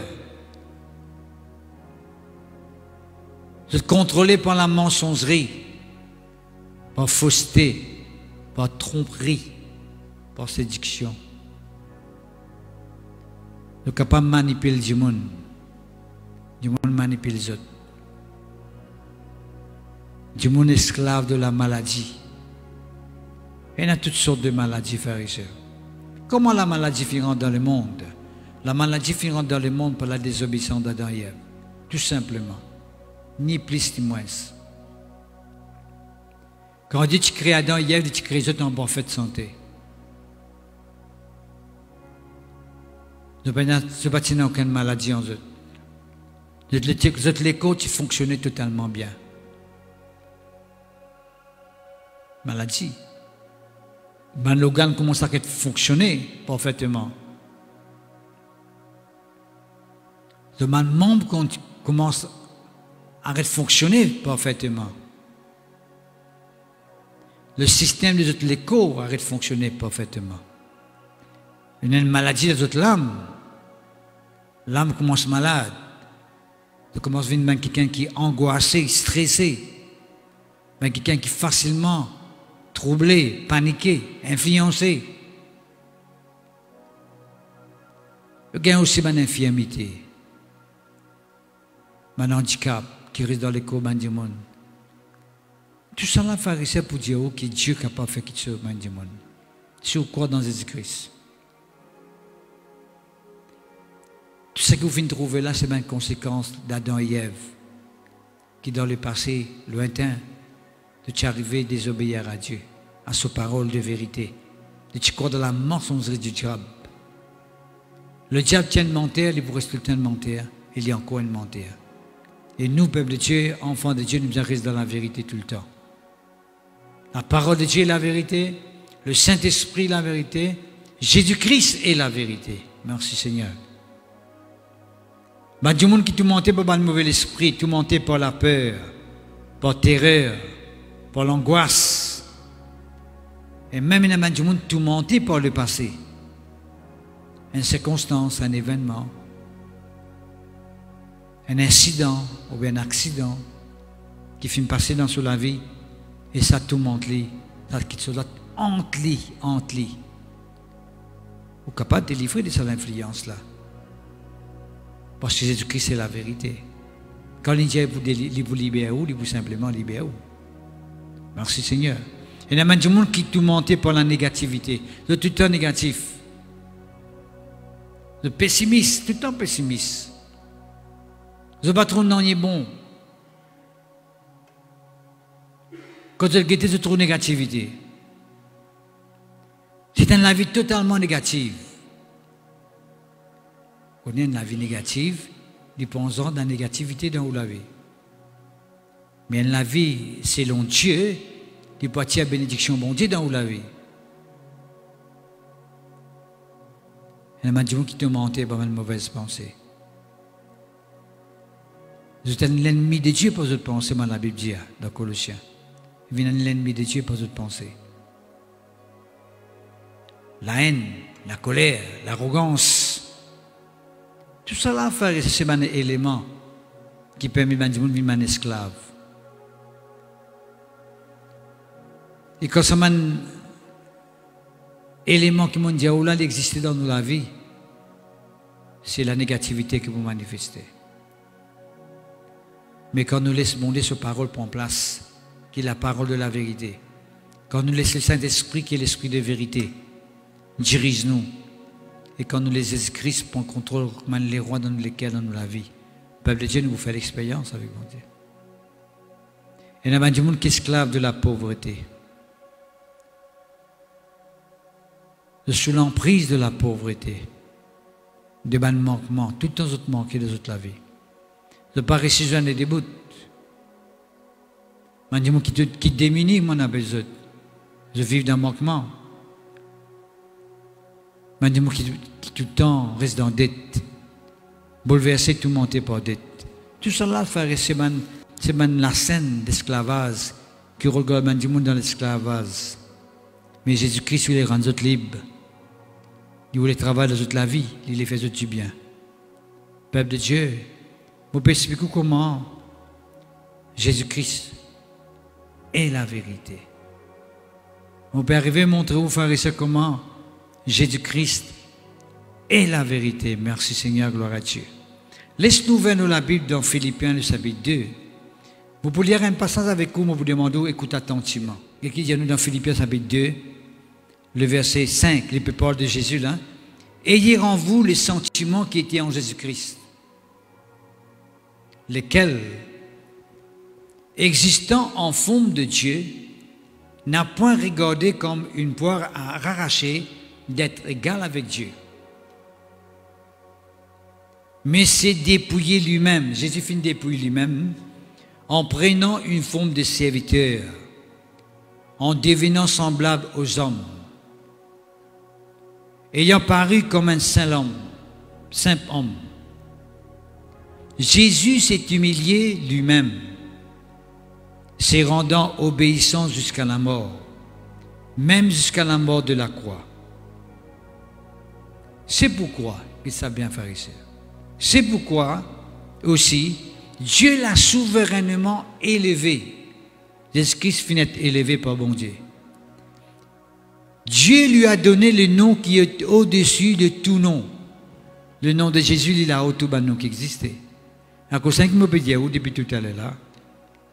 Vous êtes contrôlé par la mensongerie, par fausseté, par tromperie, par séduction. Vous êtes capable de manipuler du monde. Du monde manipule les autres. Du monde esclave de la maladie. Il y a toutes sortes de maladies, frères et sœurs. Comment la maladie rentre dans le monde? La maladie rentre dans le monde par la désobéissance d'Adam et Ève. Tout simplement. Ni plus ni moins. Quand on dit que tu crées Adam et Ève, tu crées les autres en parfaite santé. Ce bâtiment n'a aucune maladie en eux. Les autres l'écho, tu fonctionnais totalement bien. Maladie. Ben, l'organe commence à fonctionner parfaitement. Le membre commence à fonctionner parfaitement. Le système des autres l'écho arrête de fonctionner parfaitement. Il y a une maladie des autres l'âme. L'âme commence malade. Elle commence à devenir quelqu'un qui est angoissé, stressé. Quelqu'un qui est facilement troublé, paniqué, influencé. Il y a aussi une infirmité. un handicap qui reste dans les corps du monde. Tout ça là, pharisien, pour dire que Dieu est capable de faire quelque chose dans le monde. Si vous croyez dans Jésus-Christ. Tout ce que vous venez de trouver là, c'est une conséquence d'Adam et Ève, qui dans le passé lointain, de arriver à désobéir à Dieu, à sa parole de vérité, de croire dans la mensongerie du diable. Le diable tient de mentir, il vous reste tout le temps de mentir, il y a encore une mentir. Et nous, peuple de Dieu, enfants de Dieu, nous restons dans la vérité tout le temps. La parole de Dieu est la vérité, le Saint-Esprit est la vérité, Jésus-Christ est la vérité. Merci Seigneur. Bah, du monde qui tout mentait par le mauvais esprit, tout mentait par la peur, par la terreur, par l'angoisse. Et même il y a du monde tout mentait par le passé. Une circonstance, un événement, un incident ou bien un accident qui finit passer dans la vie et ça tout monte li, ça quitte cela entre li. Vous êtes capable de délivrer de cette influence-là. Parce que Jésus-Christ est la vérité. Quand il dit vous libère où, il vous simplement libère où. Merci Seigneur. Il y a du monde qui tout monté par la négativité. De tout le temps négatif. De pessimiste, tout le temps pessimiste. Le patron n'en est bon. Quand vous guettez, c'est trop négativité. C'est une vie totalement négative. On est une vie négative, nous pensons dans la négativité dans la vie. Mais la vie, selon Dieu, nous peut attirer la bénédiction bon Dieu dans la vie. Il y a des gens qui te mentent par une mauvaise pensée. Vous êtes l'ennemi de Dieu pour votre pensée, dans la Bible dit, dans Colossiens. Vous êtes l'ennemi de Dieu pour votre pensée. La haine, la colère, l'arrogance, tout ça là, frère, c'est un élément qui permet à gens de vivre un esclave. Et quand c'est un élément qui m'a dit, oh là, il existe dans la vie, c'est la négativité que vous manifestez. Mais quand nous laissons demander cette parole prendre place, qui est la parole de la vérité, quand nous laissons le Saint-Esprit, qui est l'Esprit de vérité, dirige-nous. Et quand nous les Jésus-Christ prend contrôle comme les rois dans lesquels dans la vie, le peuple de Dieu nous fait l'expérience avec mon Dieu. Et il y a du monde qui est esclave de la pauvreté. Sous l'emprise de la pauvreté, de ban manquement, tout le temps autres manquer de toute la vie. De pas récision et des bouts. Il y a des gens qui démunissent, mon abeille. Je vis dans le manquement. Il y a des gens qui tout le temps restent dans la dette. Bouleversés, tout monté par dette. Tout ça là, frère, c'est la scène d'esclavage qui regarde du monde dans l'esclavage. Mais Jésus-Christ, il les rend libres. Il voulait travailler dans toute la vie, il les fait du bien. Peuple de Dieu, vous pouvez expliquer comment Jésus-Christ est la vérité. On peut arriver à montrer aux frères et sœurs comment Jésus-Christ est la vérité. Merci Seigneur, gloire à Dieu. Laisse-nous ouvrir la Bible dans Philippiens, le chapitre 2. Vous pouvez lire un passage avec vous, mais vous demandez, écoute attentivement. Et qui dit nous dans Philippiens, chapitre 2, le verset 5, les paroles de Jésus là. Ayez en vous les sentiments qui étaient en Jésus-Christ, lesquels, existant en forme de Dieu, n'a point regardé comme une poire à arracher d'être égal avec Dieu. Mais c'est dépouiller lui-même. Jésus finit dépouiller lui-même en prenant une forme de serviteur, en devenant semblable aux hommes, ayant paru comme un saint homme. Jésus s'est humilié lui-même, se rendant obéissant jusqu'à la mort, même jusqu'à la mort de la croix. C'est pourquoi, il sait bien faire ici, c'est pourquoi aussi Dieu l'a souverainement élevé. Jésus-Christ finit élevé par bon Dieu. Dieu lui a donné le nom qui est au-dessus de tout nom. Le nom de Jésus, il a tout le nom qui existait. À cause de ça, je me peux dire depuis tout à l'heure là,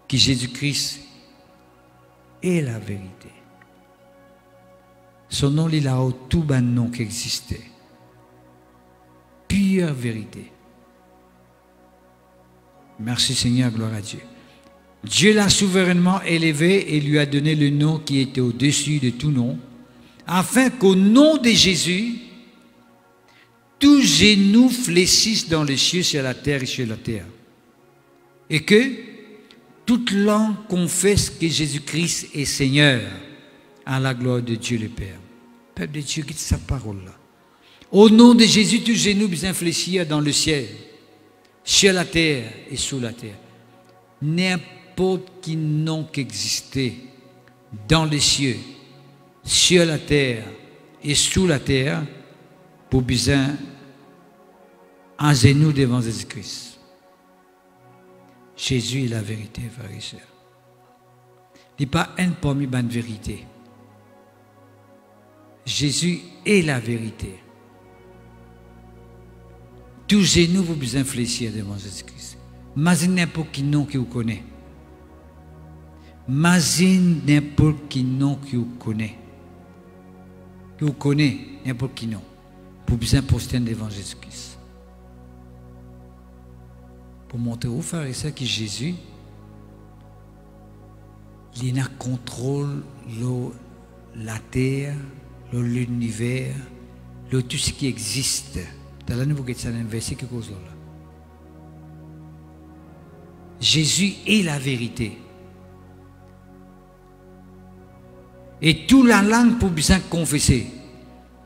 que Jésus-Christ est la vérité. Son nom, il a tout un nom qui existait. Pure vérité. Merci Seigneur, gloire à Dieu. Dieu l'a souverainement élevé et lui a donné le nom qui était au-dessus de tout nom, afin qu'au nom de Jésus, tous genoux fléchissent dans les cieux, sur la terre et sur la terre. Et que toute langue confesse que Jésus-Christ est Seigneur, à la gloire de Dieu le Père. Peuple de Dieu, quitte sa parole-là. Au nom de Jésus, tous genoux bien fléchir dans le ciel, sur la terre et sous la terre. N'importe qui nom qui existait dans les cieux, sur la terre et sous la terre, pour besoin un genou devant Jésus-Christ. Jésus est la vérité, frères et sœurs. Il n'est pas un parmi les vérités. Jésus est la vérité. Tous genoux vous besoin fléchir devant Jésus-Christ. Imagine n'importe qui nom que vous connaissez. Imagine n'importe qui nom que vous connaissez. Que vous connaissez n'importe qui nom. Pour besoin poster devant Jésus-Christ. Pour montrer aux frères et sœurs que Jésus, il a contrôle la terre, l'univers, tout ce qui existe. Dans la nouvelle verset quelque chose là. Jésus est la vérité. Et toute la langue pour bien confesser.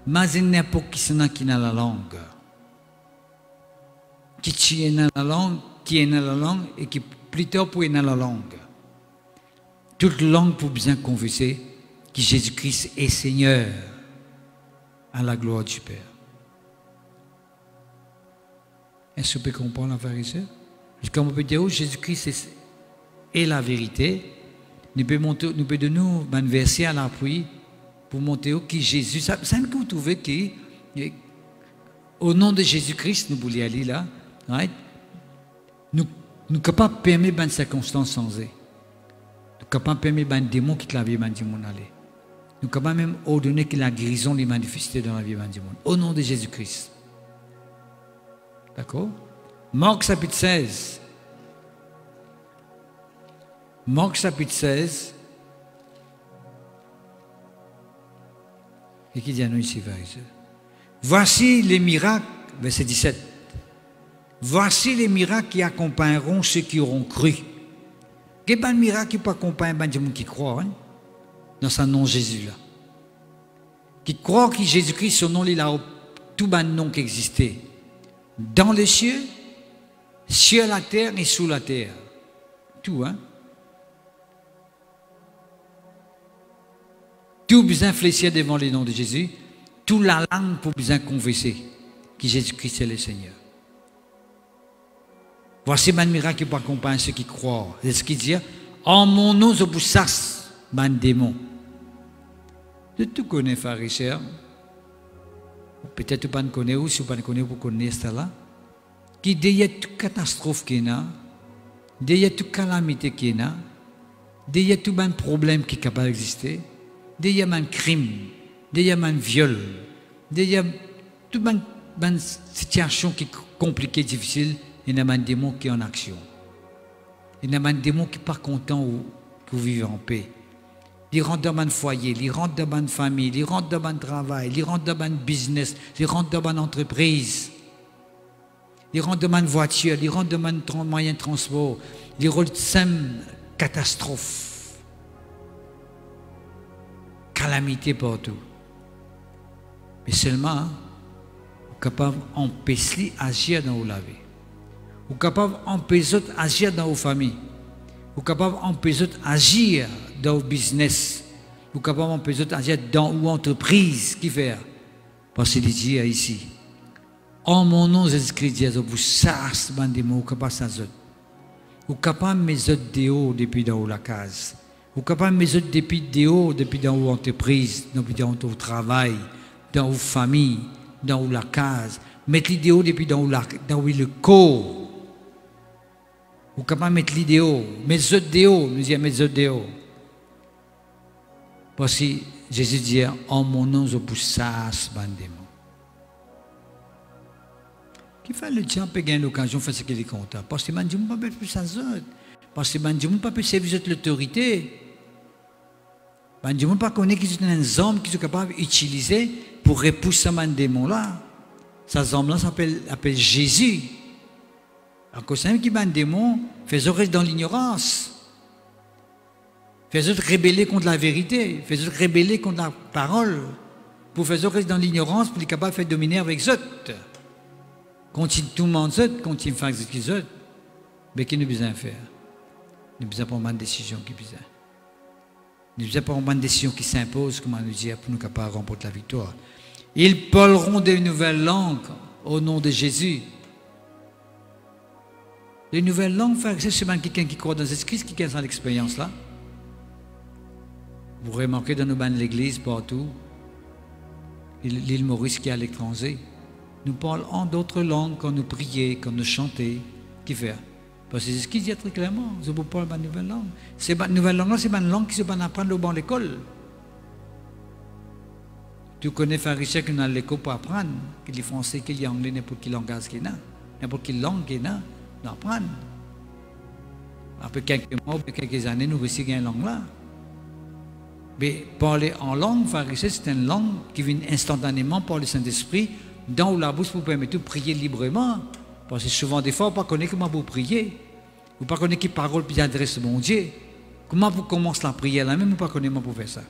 Mais il n'y a pas qui n'a la langue. Qui est dans la langue, qui est dans la langue et qui plutôt pour être dans la langue. Toute langue pour bien confesser que Jésus-Christ est Seigneur à la gloire du Père. Est-ce que vous pouvez comprendre la vérité? Comme on peut dire, Jésus-Christ est la vérité. Nous pouvons donner un verset à l'appui pour montrer que Jésus, ça que vous trouvez qu'au nom de Jésus-Christ, nous voulons aller là, right? Nous sommes capables de permettre une circonstance sans eux. Nous sommes capables de permettre un démon qui la vie de monde aller. Nous sommes capables même ordonner que la guérison les manifeste dans la vie de monde. Au nom de Jésus-Christ. D'accord? Marc chapitre 16. Marc chapitre 16. Et qui dit à nous ici, frères et sœurs? Voici les miracles, verset 17. Voici les miracles qui accompagneront ceux qui auront cru. Quel est le miracle qui peut accompagner les gens qui croient dans son nom Jésus-là? Qui croient que Jésus-Christ, son nom, il a tout le nom qui existait. Dans les cieux, sur la terre et sous la terre. Tout, hein? Tout besoin fléchir devant le nom de Jésus. Toute la langue pour besoin confesser que Jésus-Christ est le Seigneur. Voici un miracle qui peut accompagner ceux qui croient. C'est ce qu'il dit. En mon nom, je vous chasse, un démon. De tout connaître, frères et sœurs. Peut-être pas ne connaît ou si vous ne connaissez pas, vous connaissez ça là. Qui derrière toute catastrophe qu'il y a, derrière toute calamité qu'il y a, derrière tout un problème qui est capable d'exister, derrière un crime, derrière un viol, derrière toute une situation qui est compliquée, difficile, il y a un démon qui est en action. Il y a un démon qui n'est pas content que vous vivez en paix. Il rentre dans un foyer, il rentre dans une famille, il rentre dans un travail, il rentre dans un business, il rentre dans une entreprise, il rentre dans une voiture, il rentre dans un moyen de transport, il rentre dans une catastrophe, calamité partout. Mais seulement, vous êtes capable d'empêcher d'agir dans vos vie. Vous êtes capable d'empêcher d'agir dans vos familles. Vous êtes capable d'empêcher d'agir dans vos business. Vous êtes capable d'empêcher d'agir dans vos entreprises. Qui fait? Parce qu'il dit ici, en mon nom, Jésus-Christ, je vous chasse, bandimo, vous êtes capable de ça. Vous êtes capable de mettre dehors depuis dans la case. Vous êtes capable de mettre depuis dehors depuis dans vos entreprises, depuis dans votre travail, dans vos familles, dans la case. Mettez dehors depuis dans le corps. Ou capable de mettre l'idéo, mettre déo, nous disons mettre déo. Parce que Jésus dit, en mon nom, je pousse ça, ce démon. Qui fait le diable peut gagner l'occasion de faire ce qu'il est content. Parce que le diable ne peut pas plus ça. Parce que le diable ne peut pas servir l'autorité. Le diable ne peut pas connaître qu'ils sont des hommes qui sont capables d'utiliser pour repousser ce démon-là. Ces hommes-là s'appellent Jésus. Alors que c'est qui un démon, faisait rester dans l'ignorance. Faisait rebeller contre la vérité. Faisait rebeller contre la parole. Pour faire rester dans l'ignorance, pour être capable de faire dominer avec eux. Continue tout le monde, continue à faire ce qu'ils ont. Mais qu'est-ce que nous besoin faire? Nous besoin prendre une décision qui besoin. Nous besoin prendre une décision qui s'impose, comment nous dire, pour nous capables de remporter la victoire. Ils parleront de nouvelles langues au nom de Jésus. Les nouvelles langues, c'est quelqu'un qui croit dans Jésus-Christ, qui a cette expérience-là. Vous remarquez dans nos bandes de l'église, partout, l'île Maurice qui est à l'étranger, nous parlons en d'autres langues quand nous prions, quand nous chantons. Qui fait? Parce que c'est ce qu'il dit très clairement. Je vous parle de nouvelle langue. Ces nouvelles langues-là, c'est une langue qui se peut apprendre au banc de l'école. Tu connais pharisiens qui sont à l'école pour apprendre, qu'il est français, qu'il est anglais, n'importe quel langage qu'il a, n'importe quelle langue qu'il a, d'apprendre. Après quelques mois, après quelques années, nous réussissons une langue-là. Mais parler en langue, pharisien, c'est une langue qui vient instantanément par le Saint-Esprit, dans la bouche vous permet de prier librement. Parce que souvent, des fois, vous ne connaissez pas comment vous priez. Vous ne connaissez pas quelle parole puis adresse mon Dieu. Comment vous commencez la prière là-même, vous ne connaissez pas comment vous faites ça.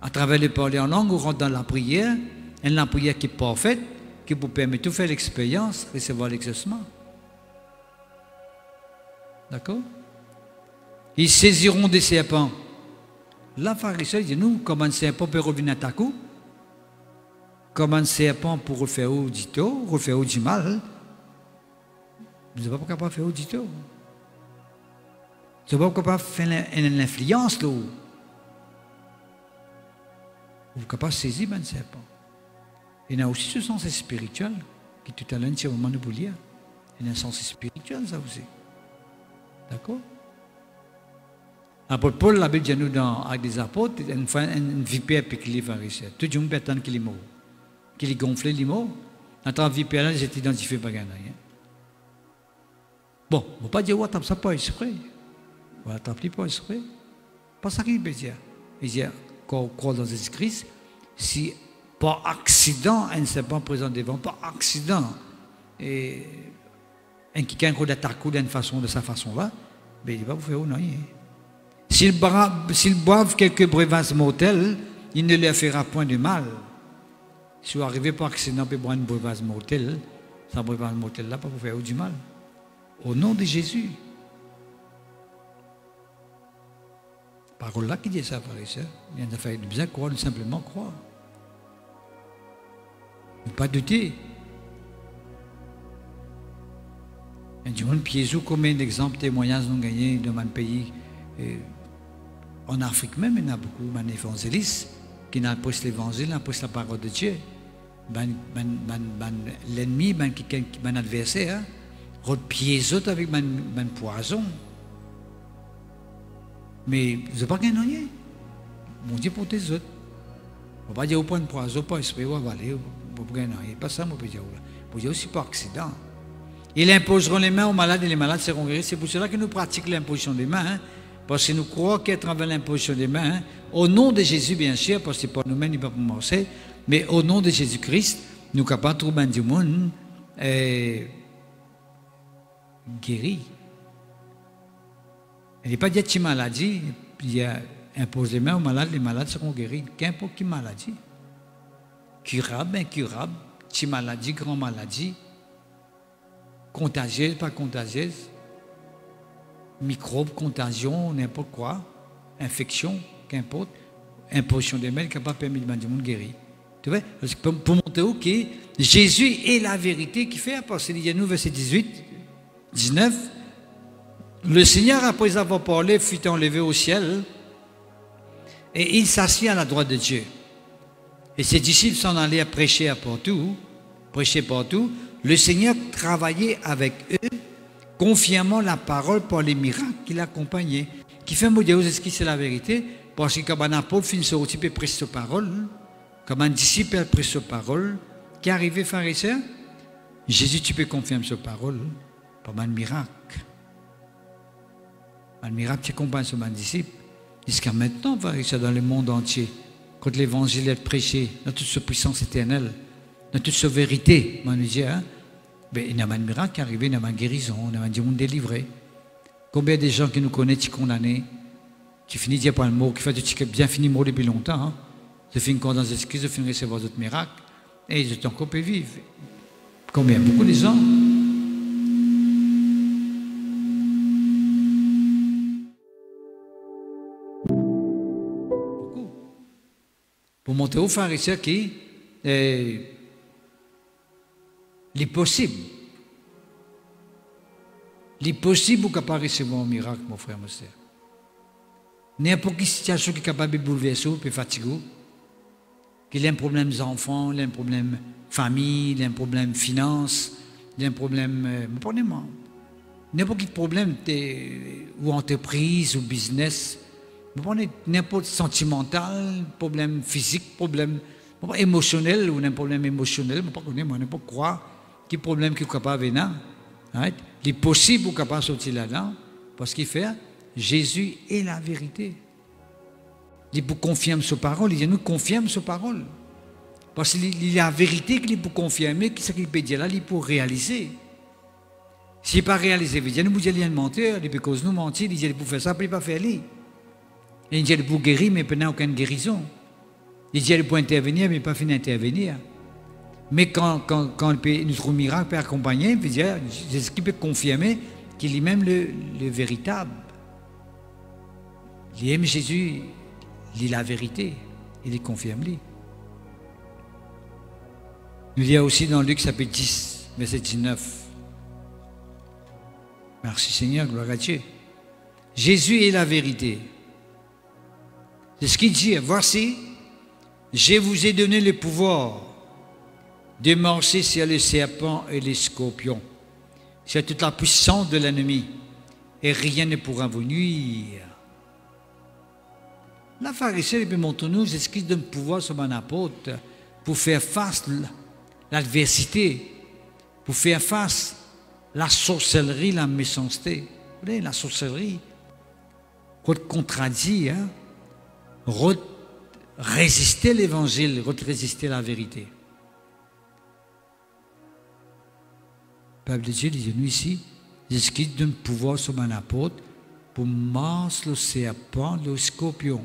À travers le parler en langue, vous rentrez dans la prière, et la prière qui est parfaite, qui vous permet de faire l'expérience, recevoir l'exaucement. D'accord? Ils saisiront des serpents. La pharisien dit, nous, comment un serpent peut revenir à ta coup? Comment un serpent pour refaire du tort, refaire du mal? Vous n'êtes pas capable de faire du tort. Vous n'êtes pas capable de faire une influence là. Vous êtes capable de saisir un serpent. Il y a aussi ce sens spirituel qui tout à l'heure, c'est au moment de vous lire. Il y a un sens spirituel, ça aussi. D'accord? L'apôtre Paul, la Bible dit nous dans avec des apôtres, une vipère pique les pharisiens. Tout le monde peut attendre qu'il est mort. Qu'il est gonflé, il est mort. Dans la vipère là, ils étaient identifiés par rien. Bon, on ne va pas dire, on tape ça pas exprès. On ne tape pas exprès. Pas ça qu'il veut dire. Il dit, quand on croit dans Jésus-Christ, si par accident, un serpent présent devant, par accident, et un quelqu'un qui attaque d'une façon, de sa façon-là, ben, il va vous faire ou non. S'ils boivent quelques breuvages mortels, il ne leur fera point de mal. Si vous arrivez par accident pour boire un breuvage mortel, ce breuvage mortel-là va vous faire du mal. Au nom de Jésus. Parole-là qui dit ça, frère et sœur. Il y a fait bien croire, nous simplement croire. Ne pas douter. Il y a un piège combien d'exemples, témoignages nous gagnés dans mon pays. En Afrique même, il y a beaucoup d'évangélistes qui n'ont pas l'évangile, n'ont pas la parole de Dieu. L'ennemi, mon adversaire, piège avec mon poison. Mais vous n'avez pas gagné. Mon Dieu pour tes autres. On ne va pas dire au point de poison, pas espérer, on va aller, vous ne gagner. Pas ça, on peut dire. Vous dire aussi par accident. Ils imposeront les mains aux malades et les malades seront guéris. C'est pour cela que nous pratiquons l'imposition des mains. Parce que nous croyons qu'à travers l'imposition des mains, au nom de Jésus, bien sûr, parce que c'est pas nous-mêmes, il ne va pas marcher, mais au nom de Jésus-Christ, nous sommes capables de trouver du monde guéri. Il n'y a pas de petite maladie, il y a impose les mains aux malades, les malades seront guéris. Qu'importe quelle maladie. Curable, incurable, petite maladie, grande maladie, contagieuse, pas contagieuse. Microbes, contagion, n'importe quoi, infection, qu'importe, imposition des mains, capable de permettre de monde guéri. Tu vois? Pour montrer que Jésus est la vérité qui fait, parce qu'il y a nous, verset 18, 19, le Seigneur, après avoir parlé, fut enlevé au ciel, et il s'assit à la droite de Dieu. Et ses disciples s'en allaient à prêcher partout. Le Seigneur travaillait avec eux, confirmant la parole par les miracles qui l'accompagnaient. Qui fait me dire, est-ce que c'est la vérité? Parce que quand un apôtre finit sortir et prêche sa parole, comme un disciple prêche sa parole, qui est arrivé pharisien, Jésus, tu peux confirmer sa parole par un miracle. Un miracle qui accompagne ce disciple. Jusqu'à maintenant, pharisien dans le monde entier, quand l'évangile est prêché, dans toute sa puissance éternelle, dans toute sa vérité, on dit, hein, ben, il y a un miracle qui est arrivé, il y a une guérison, il y a un monde délivré. Combien de gens qui nous connaissent, qui condamnés, qui finissent de dire pas le mot, qui fait que bien fini mort depuis longtemps, hein? Je finis encore dans les excuses, je finis de recevoir d'autres miracles, et ils sont encore peu vivre. Combien? Beaucoup de gens. Beaucoup. Pour montrer aux pharisiens qui l'impossible. L'impossible ou capable de recevoir un miracle, mon frère, mon sœur. N'importe quelle situation qui est capable de bouleverser ou de fatiguer, qu'il ait un problème d'enfants, il a un problème famille, il a un problème finance, il a un problème, n'importe quel problème ou entreprise ou business, n'importe sentimental, problème physique, problème émotionnel ou un problème émotionnel, n'importe quoi, quel problème qui est capable de venir. Right? Il est possible ou capable de sortir là-dedans parce qu'il fait Jésus est la vérité. Il vous confirme sa parole, il nous confirme sa parole. Parce qu'il y a la vérité qu'il peut confirmer, ce qu'il peut dire là, il peut réaliser. S'il n'est pas réalisé, il dit nous vous allez mentir, il peut cause nous mentir, il dit il peut faire ça, il ne peut pas faire lui. Il dit il peut guérir, mais il n'a aucune guérison. Il dit il peut intervenir, mais il n'a pas fini d'intervenir. Mais quand notre miracle peut accompagner, il peut dire, c'est ce qui peut confirmer qu'il est même le véritable. Il aime Jésus, il est la vérité, il est confirme. Il y a aussi dans Luc chapitre 10, verset 19. Merci Seigneur, gloire à Dieu. Jésus est la vérité. C'est ce qu'il dit, voici, je vous ai donné le pouvoir de marcher sur les serpents et les scorpions, sur toute la puissance de l'ennemi, et rien ne pourra vous nuire. La pharisien peut montrer nous ce qu'il donne pouvoir sur un apôtre pour faire face à l'adversité, pour faire face à la sorcellerie, la méchanceté. Vous voyez, la sorcellerie, contredit, hein, résister l'évangile, résister la vérité. Le peuple de Dieu dit nous ici, c'est qu'il donne pouvoir sur un apôtre pour marcher le serpent, le scorpion.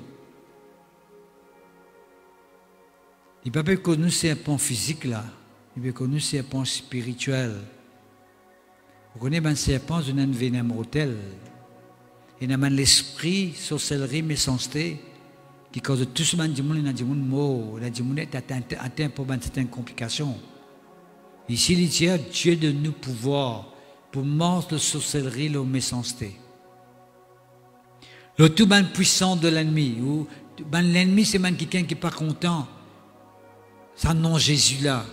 Il ne peut pas connu serpent physique là, il peut connu serpent spirituel. Vous connaissez un serpent, c'est un venin mortel. Il y a l'esprit, sorcellerie, méchanceté, qui cause tout ce monde, il y a des gens morts, il y a des gens atteints pour certaines complications. Ici, il dit Dieu de nous pouvoir pour mort de sorcellerie, la méchanceté. Le tout puissant de l'ennemi, ou l'ennemi, c'est quelqu'un qui n'est pas content. Ça non Jésus là.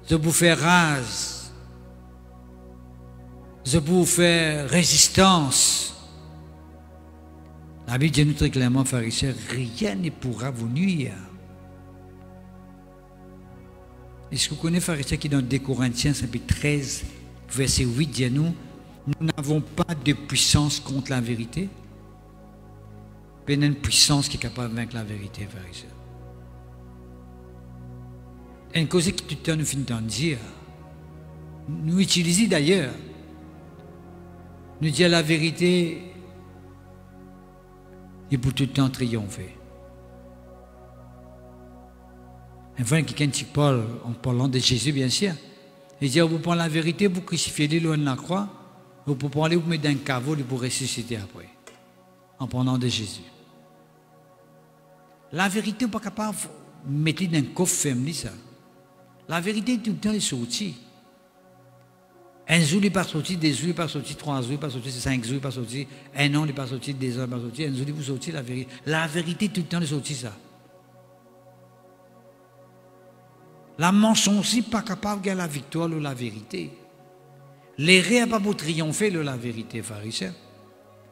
Je vous fais rage. Je vous fais résistance. La Bible dit nous très clairement, pharisiens, rien ne pourra vous nuire. Est-ce que vous connaissez pharisien qui dans 2 Corinthiens, chapitre 13, verset 8, dit nous n'avons pas de puissance contre la vérité, mais une puissance qui est capable de vaincre la vérité, pharisien. Et une chose qui tout le temps nous finit de dire, nous utilisons d'ailleurs, nous dire la vérité, et pour tout le temps triompher. Enfin, quelqu'un qui parle, en parlant de Jésus, bien sûr, il dit, vous parlez la vérité, vous crucifiez loin de la croix, vous pouvez parler, vous mettez dans un caveau, vous ressusciter après, en parlant de Jésus. La vérité, vous n'êtes pas capable de mettre dans un coffre ferme, ça. La vérité, tout le temps, est sortie. Un jour, il n'est pas sorti, 2 jours, il n'est pas sorti, 3 jours, il n'est pas sorti, 5 jours, il n'est pas sorti, 1 an, il n'est pas sorti, 2 ans, il n'est pas sorti, un jour, il vous sorti la vérité. La vérité, tout le temps, est sortie, ça. La mensonge n'est pas capable de gagner la victoire ou la vérité. L'erreur n'est pas pour triompher de la vérité, pharisien.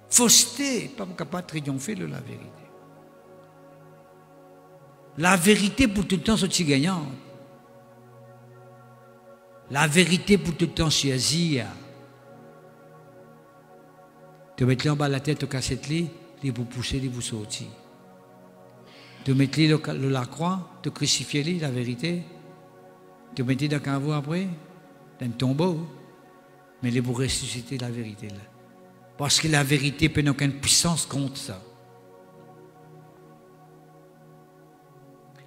Fausseté n'est pas capable de triompher de la vérité. La vérité pour tout le temps sortir gagnante. La vérité pour tout le temps choisir. De mettre en bas la tête au cassette, de vous pousser, de vous sortir. De mettre la croix, de crucifier la vérité. De mettre dans le caveau après, dans le tombeau. Mais de vous ressusciter la vérité là. Parce que la vérité n'a aucune puissance contre ça.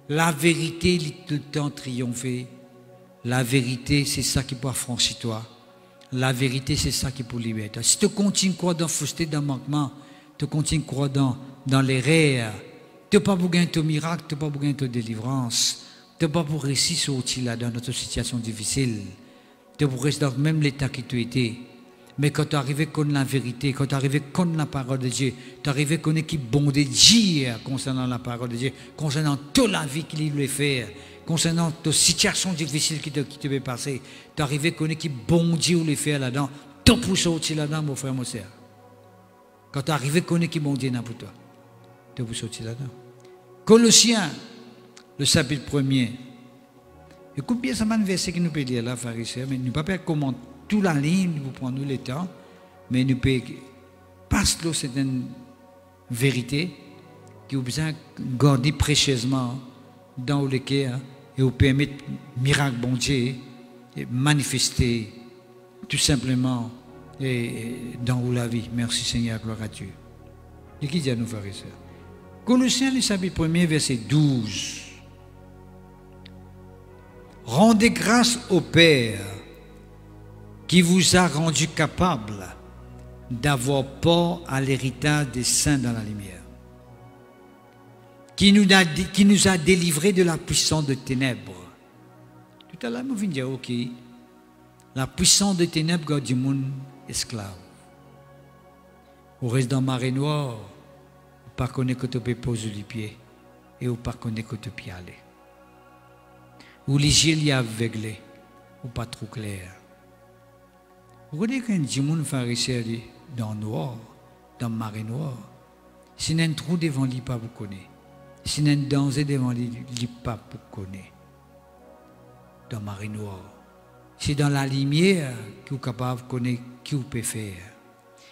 La vérité, il tout le temps triompher. La vérité, c'est ça qui peut affranchir toi. La vérité, c'est ça qui peut libérer toi. Si tu continues à croire dans la fausseté, dans le manquement, tu continues à croire dans l'erreur, tu n'as pas pour gagner ton miracle, tu n'as pas pour gagner ta délivrance, tu n'as pas pour réussir sortir là dans notre situation difficile, tu pour rester dans le même l'état que tu étais. Mais quand tu arrives à connaître la vérité, quand tu arrives à connaître la parole de Dieu, tu arrives à connaître qui bon de dire concernant la parole de Dieu, concernant toute la vie qu'il voulait faire, concernant ta situation difficile qui te peut passer, tu arrives à connaître qui bon Dieu voulait faire là-dedans, tu peux sortir là-dedans, mon frère, mon soeur. Quand tu arrives à connaître qui bon Dieu n'a pour toi, tu peux sortir là-dedans. Colossiens, le chapitre 1er. Écoute bien, ça m'a un verset que nous pouvons lire là, pharisien, mais nous ne pouvons pas commenter toute la ligne, nous prenons le temps, mais nous pouvons passer c'est une vérité qui vous besoin garder précieusement dans le cœur et vous permettre miracle bon Dieu et manifester tout simplement dans la vie. Merci Seigneur, gloire à Dieu. Et qui dit à nous frères et sœurs? Colossiens, le chapitre 1er, verset 12. Rendez grâce au Père qui vous a rendu capable d'avoir part à l'héritage des saints dans la lumière, qui nous a délivrés de la puissance des ténèbres. Tout à l'heure, nous venons dire, ok, la puissance des ténèbres garde du monde esclave. Vous restez dans la marée noire, vous ne pas connaître que tu peux poser les pieds, et vous ne pas connaître que tu peux aller. Ou les yeux y aveuglés, ou pas trop clair. Vous voyez qu'un monde pharisien dans le noir, dans la marée noire, si vous avez un trou devant lui, pas vous connaît. Si vous avez un danger devant lui, pas vous connaît. Dans la marée noire. C'est dans la lumière que vous êtes capable de connaître qui vous peut faire.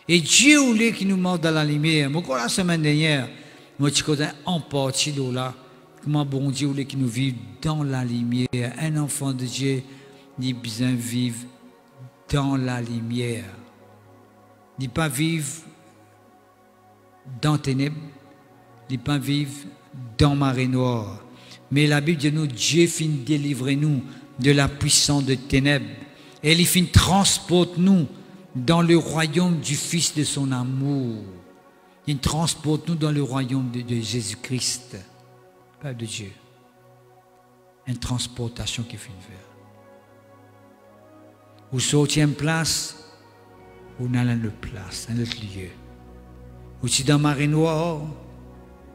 Et Dieu voulait qu'il nous montre dans la lumière. Moi, la semaine dernière, moi, je connais en partie de là. Comment bon Dieu voulait qu'il nous vive dans la lumière. Un enfant de Dieu, il a besoin de vivre dans la lumière. Ne pas vivre dans les ténèbres, ne pas vivre dans la marée noire. Mais la Bible dit nous, Dieu finit délivrer nous de la puissance des ténèbres. Et il finit transporte nous dans le royaume du Fils de son amour. Il transporte nous dans le royaume de Jésus-Christ, Père de Dieu. Une transportation qui finit faire. Vous sortez en place, vous n'allez une place, un autre lieu. Vous êtes dans la marée noire,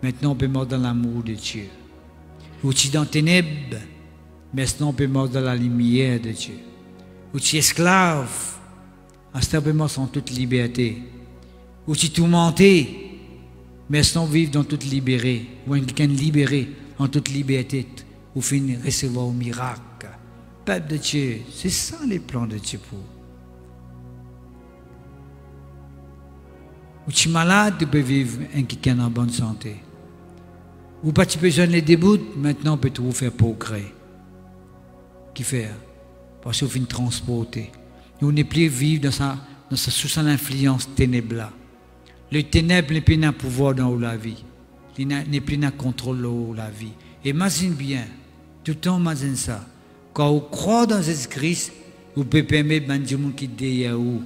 maintenant on peut mordre dans l'amour de Dieu. Vous êtes dans les ténèbres, maintenant on peut mordre dans la lumière de Dieu. Vous êtes esclave, maintenant on peut mordre en toute liberté. Vous êtes tourmenté, maintenant on vit dans toute liberté. Vous êtes quelqu'un libéré en toute liberté. Vous finissez recevoir un miracle. Peuple de Dieu, c'est ça les plans de Dieu pour vous. Vous êtes malade, vous pouvez vivre un quelqu'un en bonne santé. Vous n'avez pas besoin de les débouter, maintenant on peut tout faire progrès. Qui faire? Parce que vous finissez transporter. Vous n'êtes plus vivre sous son influence ténèbre. Le ténèbre n'est plus un pouvoir dans la vie. Il n'est plus un contrôle dans la vie. Et imagine bien, tout le temps imagine ça. Quand vous croyez dans Jésus-Christ, vous pouvez permettre à des gens qui derrière vous.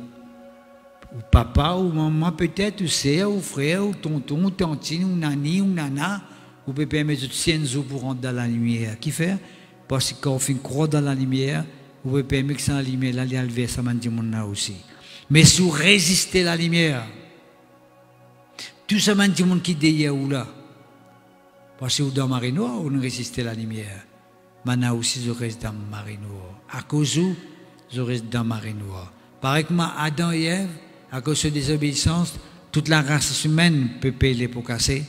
Ou papa, ou maman peut-être, ou sœur, ou frère, ou tonton, ou tantine, ou nani, ou nana. Vous pouvez permettre de tiennes pour rentrer dans la lumière. Qui fait? Parce que quand vous faites croire dans la lumière, vous pouvez permettre que ça la lumière, là, il y a le verset aussi. Mais si vous résistez à la lumière, tout ça, man, monde qui derrière vous là. Parce que vous dans la marée noire, vous ne résistez à la lumière. Maintenant aussi, je reste dans la marée noire. À cause où, je reste dans la marée noire. Pareil comme Adam et Ève, à cause de désobéissance, toute la race humaine peut payer pour casser,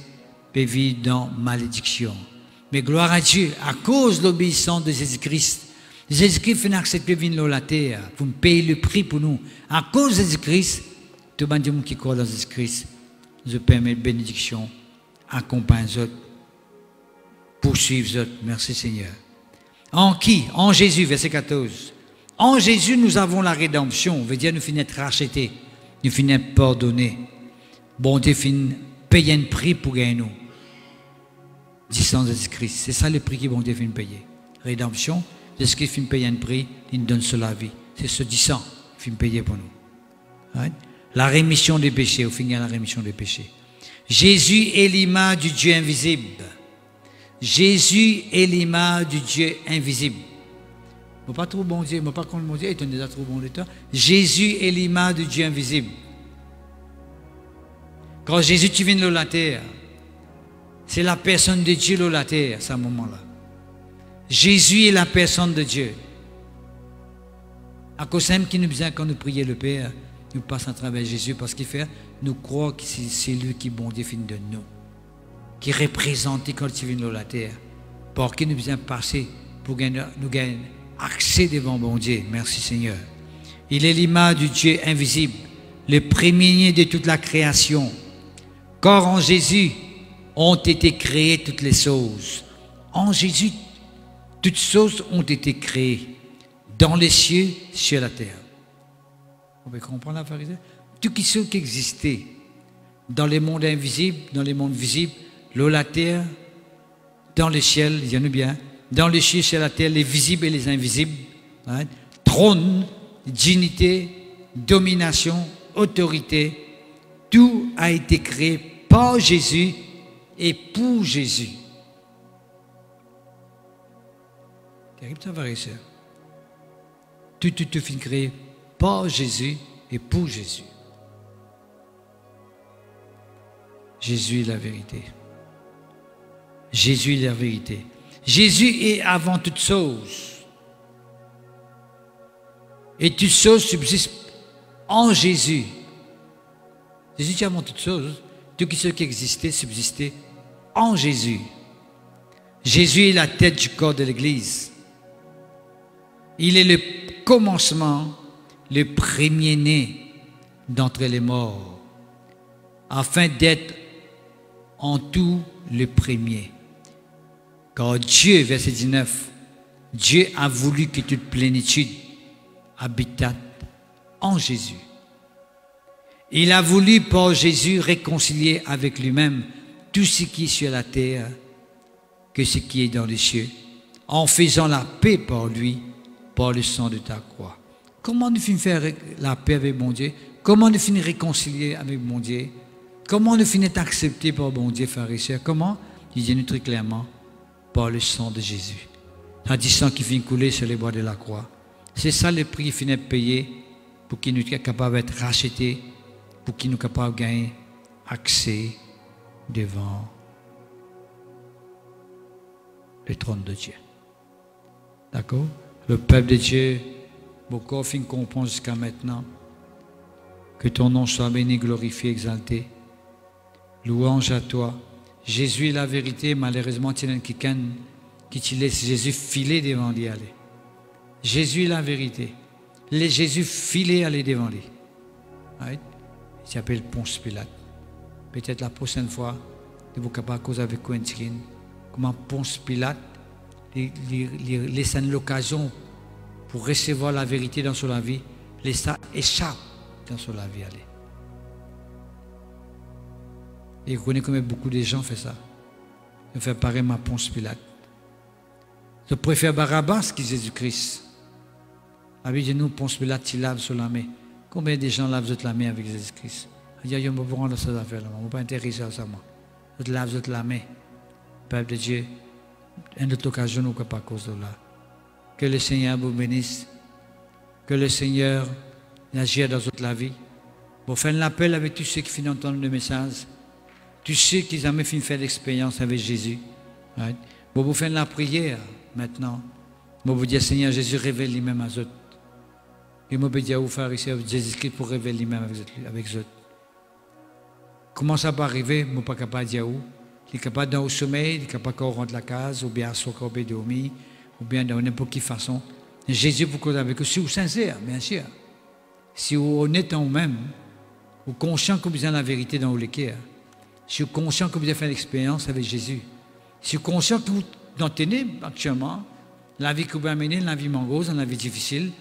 peut vivre dans malédiction. Mais gloire à Dieu, à cause de l'obéissance de Jésus-Christ, Jésus-Christ fait accepter de venir la terre, pour payer le prix pour nous. À cause de Jésus-Christ, tout le monde qui croit dans Jésus-Christ, je permets de bénédiction, accompagne les autres, poursuivre les autres. Merci Seigneur. En qui? En Jésus, verset 14. En Jésus, nous avons la rédemption, veut dire nous finissons d'être rachetés, nous finissons pardonnés. Bon Dieu finit payer un prix pour gagner nous. Distance de Jésus-Christ. C'est ça le prix que bon Dieu finit payer. Rédemption, Jésus-Christ finit payer un prix, il nous donne sur la vie. C'est ce 10 ans qui finit payer pour nous. Right? La rémission des péchés, au final, la rémission des péchés. Jésus est l'image du Dieu invisible. Jésus est l'image du Dieu invisible. Je ne pas trop bon Dieu, je ne pas contre mon Dieu, il est déjà trop bon de temps. Jésus est l'image du Dieu invisible. Quand Jésus tu viens de la terre, c'est la personne de Dieu de la terre à ce moment-là. Jésus est la personne de Dieu. À cause même qui nous besoin quand nous prions le Père, nous passons à travers Jésus parce qu'il fait, nous croyons que c'est lui qui bon Dieu fin de nous, qui représente quand il vient de la terre, pour qu'il nous besoin passer pour nous gagner accès devant bon Dieu. Merci Seigneur. Il est l'image du Dieu invisible, le premier de toute la création. Car en Jésus ont été créées toutes les choses. En Jésus, toutes choses ont été créées dans les cieux, sur la terre. Vous pouvez comprendre la pharisée? Tout ce qui existait dans les mondes invisibles, dans les mondes visibles, l'eau, la terre, dans le ciel, il y en a bien, dans les cieux, sur la terre, les visibles et les invisibles, hein, trône, dignité, domination, autorité, tout a été créé par Jésus et pour Jésus. Terrible ça, frère et sœur. Tout finit créé par Jésus et pour Jésus. Jésus est la vérité. Jésus est la vérité. Jésus est avant toute chose. Et toute chose subsiste en Jésus. Jésus est avant toute chose. Tout ce qui existait subsistait en Jésus. Jésus est la tête du corps de l'Église. Il est le commencement, le premier-né d'entre les morts, afin d'être en tout le premier. Car Dieu, verset 19, Dieu a voulu que toute plénitude habitât en Jésus. Il a voulu par Jésus réconcilier avec lui-même tout ce qui est sur la terre que ce qui est dans les cieux, en faisant la paix par lui, par le sang de ta croix. Comment nous finissons faire la paix avec mon Dieu? Comment nous finissons réconcilier avec mon Dieu? Comment nous finissons accepter par mon Dieu, frères et sœurs? Comment? Il dit nous très clairement, par le sang de Jésus. Ça dit sang qui finit couler sur les bois de la croix. C'est ça le prix qui finit payer pour qu'il nous soit capable d'être rachetés, pour qu'il nous soit capable de gagner accès devant le trône de Dieu. D'accord? Le peuple de Dieu, beaucoup fin comprendre jusqu'à maintenant que ton nom soit béni, glorifié, exalté. Louange à toi. Jésus est la vérité, malheureusement, il y a quelqu'un qui te laisse Jésus filer devant lui aller. Jésus est la vérité. Les Jésus filé aller devant lui. Right? Il s'appelle Ponce Pilate. Peut-être la prochaine fois, vous êtes capable de causer avec Quentin, comment Ponce Pilate laisse l'occasion pour recevoir la vérité dans son vie, laisse ça échappe dans son vie. Allez. Et vous connaissez combien beaucoup de gens font ça. Ils font pareil à Ponce Pilate. Je préfère Barabbas que Jésus-Christ. Avec nous, Ponce Pilate, tu laves sur la main. Combien de gens lavent la main avec Jésus-Christ? Je ne vais pas prendre ces affaires-là. Je ne vais pas intéresser à ça. Je lave la main. Peuple de Dieu, une autre occasion, nous ne pas à cause de là. Que le Seigneur vous bénisse. Que le Seigneur agisse dans votre vie. Vous faites l'appel avec tous ceux qui finissent d'entendre le message. Tous ceux qui ont jamais fini de faire l'expérience avec Jésus. Right? Vous faites la prière maintenant. Vous vous dites, Seigneur Jésus, révèle lui-même à eux. Et moi, je dis à vous, frères et sœurs, Jésus-Christ pour révéler lui-même avec eux. Comment ça peut arriver? Je ne suis pas capable de dire où. Il est capable d'aller au sommeil, il est capable de rentrer la case, ou bien à s'occuper de dormir, ou bien de n'importe quelle façon. Jésus vous cause avec vous, si vous êtes sincère, bien sûr. Si vous êtes honnête en vous-même, vous êtes conscient que vous avez la vérité dans vos cœurs. Si vous êtes conscient que vous avez fait l'expérience avec Jésus. Si vous êtes conscient que vous êtes ténèbres actuellement, la vie que vous avez menée, la vie mangose, la vie difficile,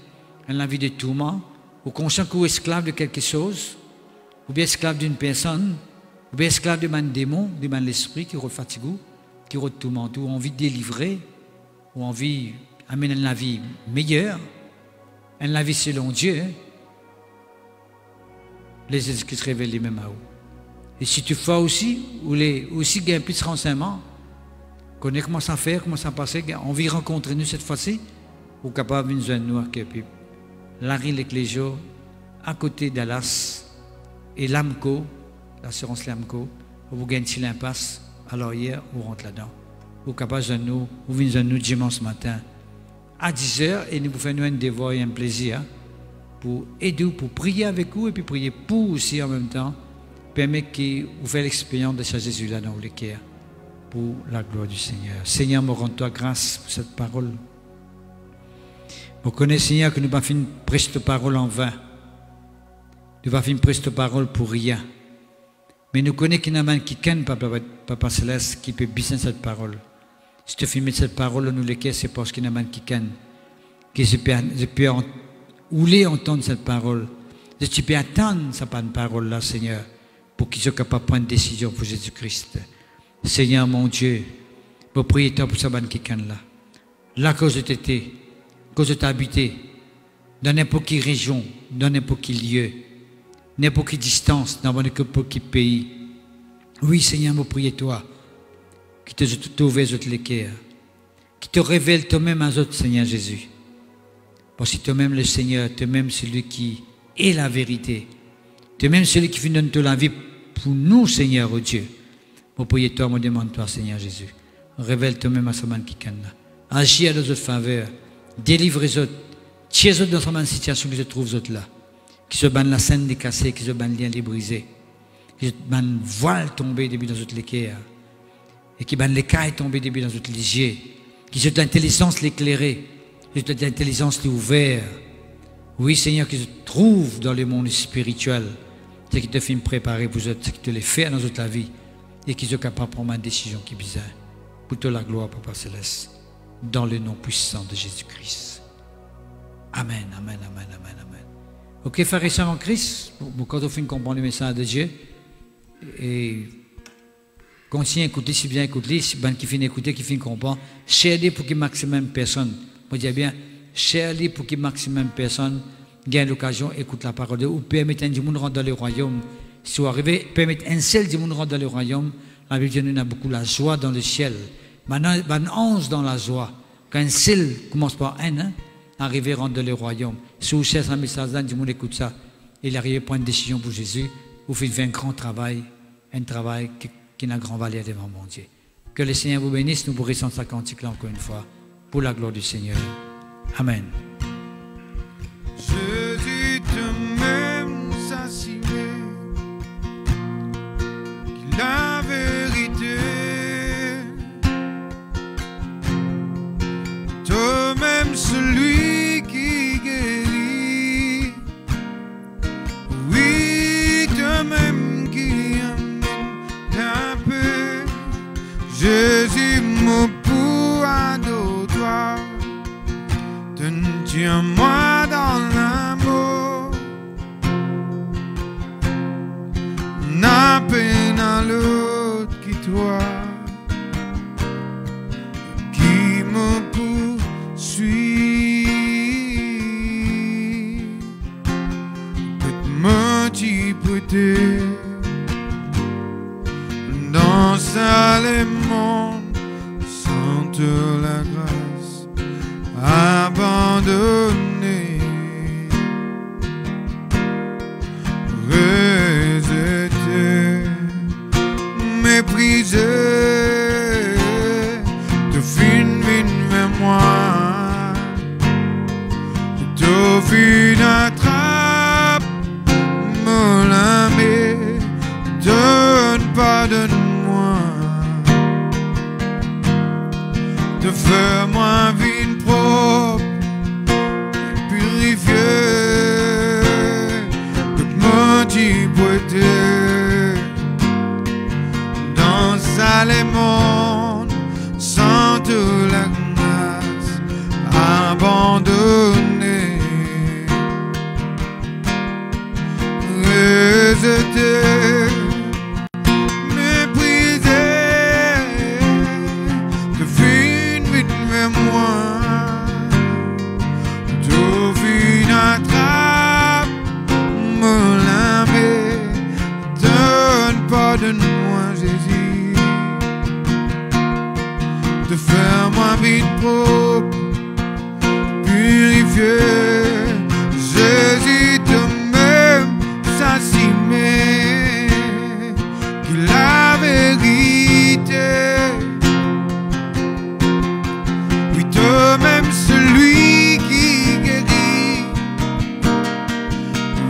la vie de tourment, vous êtes conscient que vous êtes esclave de quelque chose, ou bien esclave d'une personne, ou bien esclave de démon, de l'esprit qui vous fatigue, qui vous tourmente, ou envie de délivrer, ou envie d'amener la vie meilleure, la vie selon Dieu. Les esprits se révèlent les mêmes à vous. Et si tu fais aussi, ou aussi gagner plus de renseignements, connais comment ça faire, comment ça passer, envie de rencontrer nous cette fois-ci, ou capable de nous nous accueillir. Larry Lecléjo, à côté d'Alas, et l'AMCO, l'assurance l'AMCO, vous gagnez si l'impasse, alors hier, vous rentrez là-dedans. Vous capable de nous, vous venez à nous dimanche matin à 10h et nous vous faisons un devoir et un plaisir pour aider vous, pour prier avec vous et puis prier pour aussi en même temps, permettre que vous fassiez l'expérience de ce Jésus-là dans le cœur pour la gloire du Seigneur. Seigneur, me rends-toi grâce pour cette parole. Vous connaissez, Seigneur, que nous n'avons pas fait une preste parole en vain. Nous n'avons pas fait une preste parole pour rien. Mais nous connaissons qu'il y a un qui ken, Papa Céleste, qui peut bien cette parole. Si tu fais mettre cette parole, nous les c'est parce qu'il y a un qui ken. Que je peux entendre cette parole. Je peux attendre cette parole-là, Seigneur, pour qu'ils soient capables de prendre une décision pour Jésus-Christ. Seigneur, mon Dieu, je prie toi pour cette qui ken-là. Là, cause de t'étais, cause de t'habiter, dans n'importe quelle région, dans n'importe quel lieu, n'importe quelle distance, dans n'importe quel pays. Oui, Seigneur, je prie toi, qui te ouvre les cœurs, qui te révèle toi-même à autres, Seigneur Jésus. Parce que toi-même, le Seigneur, toi-même, celui qui est la vérité, toi-même, celui qui donne toute la vie pour nous, Seigneur, oh Dieu. Je prie toi, je demande toi, Seigneur Jésus. Révèle toi-même à ce man qui canne. Agis à notre faveur, délivre les autres, tiens les autres dans cette situation qui se trouve autres là. Qui se banne la scène décassée, qui se banne le lien débrisé, qui se banne voile tombé depuis dans toutes les cœurs, et qui banne les cailles tombées depuis dans toutes les yeux, qui se l'intelligence l'éclairée, qui se l'intelligence l'ouvert. Oui, Seigneur, qui se trouve dans le monde spirituel, c'est qui te fait me préparer pour autres, c'est qui te les fait dans toute la vie, et qui se capable de prendre une décision qui est bizarre. Pour te la gloire, Papa Céleste, dans le nom puissant de Jésus-Christ. Amen, amen, amen, amen, amen. Ok, frères et sœurs en Christ, quand on finit de comprendre le message de Dieu, et continuez à écouter, si bien écouter, si bien qui finit d'écouter, qui finit de comprendre, share-les pour qu'il y ait maximum de personnes. Je dis bien, share-les pour qu'il y ait maximum de personnes gagnent l'occasion, écoutent la parole de Dieu, ou permettre un du monde rentrer dans le royaume. Si vous arrivez, permettre un seul du monde rentrer dans le royaume, la Bible dit nous a beaucoup la joie dans le ciel. Maintenant, il 11 dans la joie. Quand un seul commence par un, hein, arriver à rentrer dans le royaume. Si vous cherchez un message, du monde écoute ça, il arrive à prendre une décision pour Jésus, vous faites un grand travail, un travail qui n'a grand valeur devant mon Dieu. Que le Seigneur vous bénisse, nous pourrons chanter sa cantique là encore une fois, pour la gloire du Seigneur. Amen. Jésus te m'aime, ça s'y met, la vérité, toi-même celui qui guérit, oui, toi-même qui amène la paix, Jésus me pour adore-toi, tiens-moi dans l'amour, n'a peine à l'autre qui toi, qui me poursuit, peut me t'y dans ça les mondes sans te la grâce abandonné, rejeté, méprisé, te fin vers moi, te fin de faire moi vine propre et purifier toute maudit beauté dans les mondes sans toute la grâce abandonnée, rejeté, méprisé, de fin vite vers moi, tout fin attrape, me laver, donne pardonne-moi Jésus, de faire moi vite propre, purifié, Jésus toi-même s'assumer, qui la vérité, oui toi-même celui qui guérit,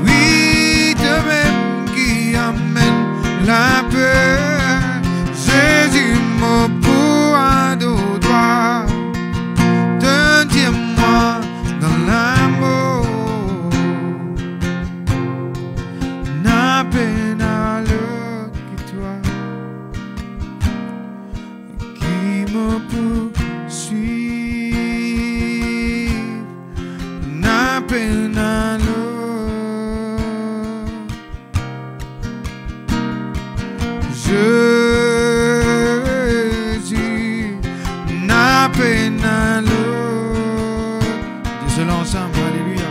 oui toi-même qui amène la paix, Jésus me pourra de droit, tiens-moi dans l'amour, n'a peine à l'autre que toi, qui me poursuit, n'a peine à l'autre, Jésus, n'a peine à l'autre. Disons-le ensemble, alléluia.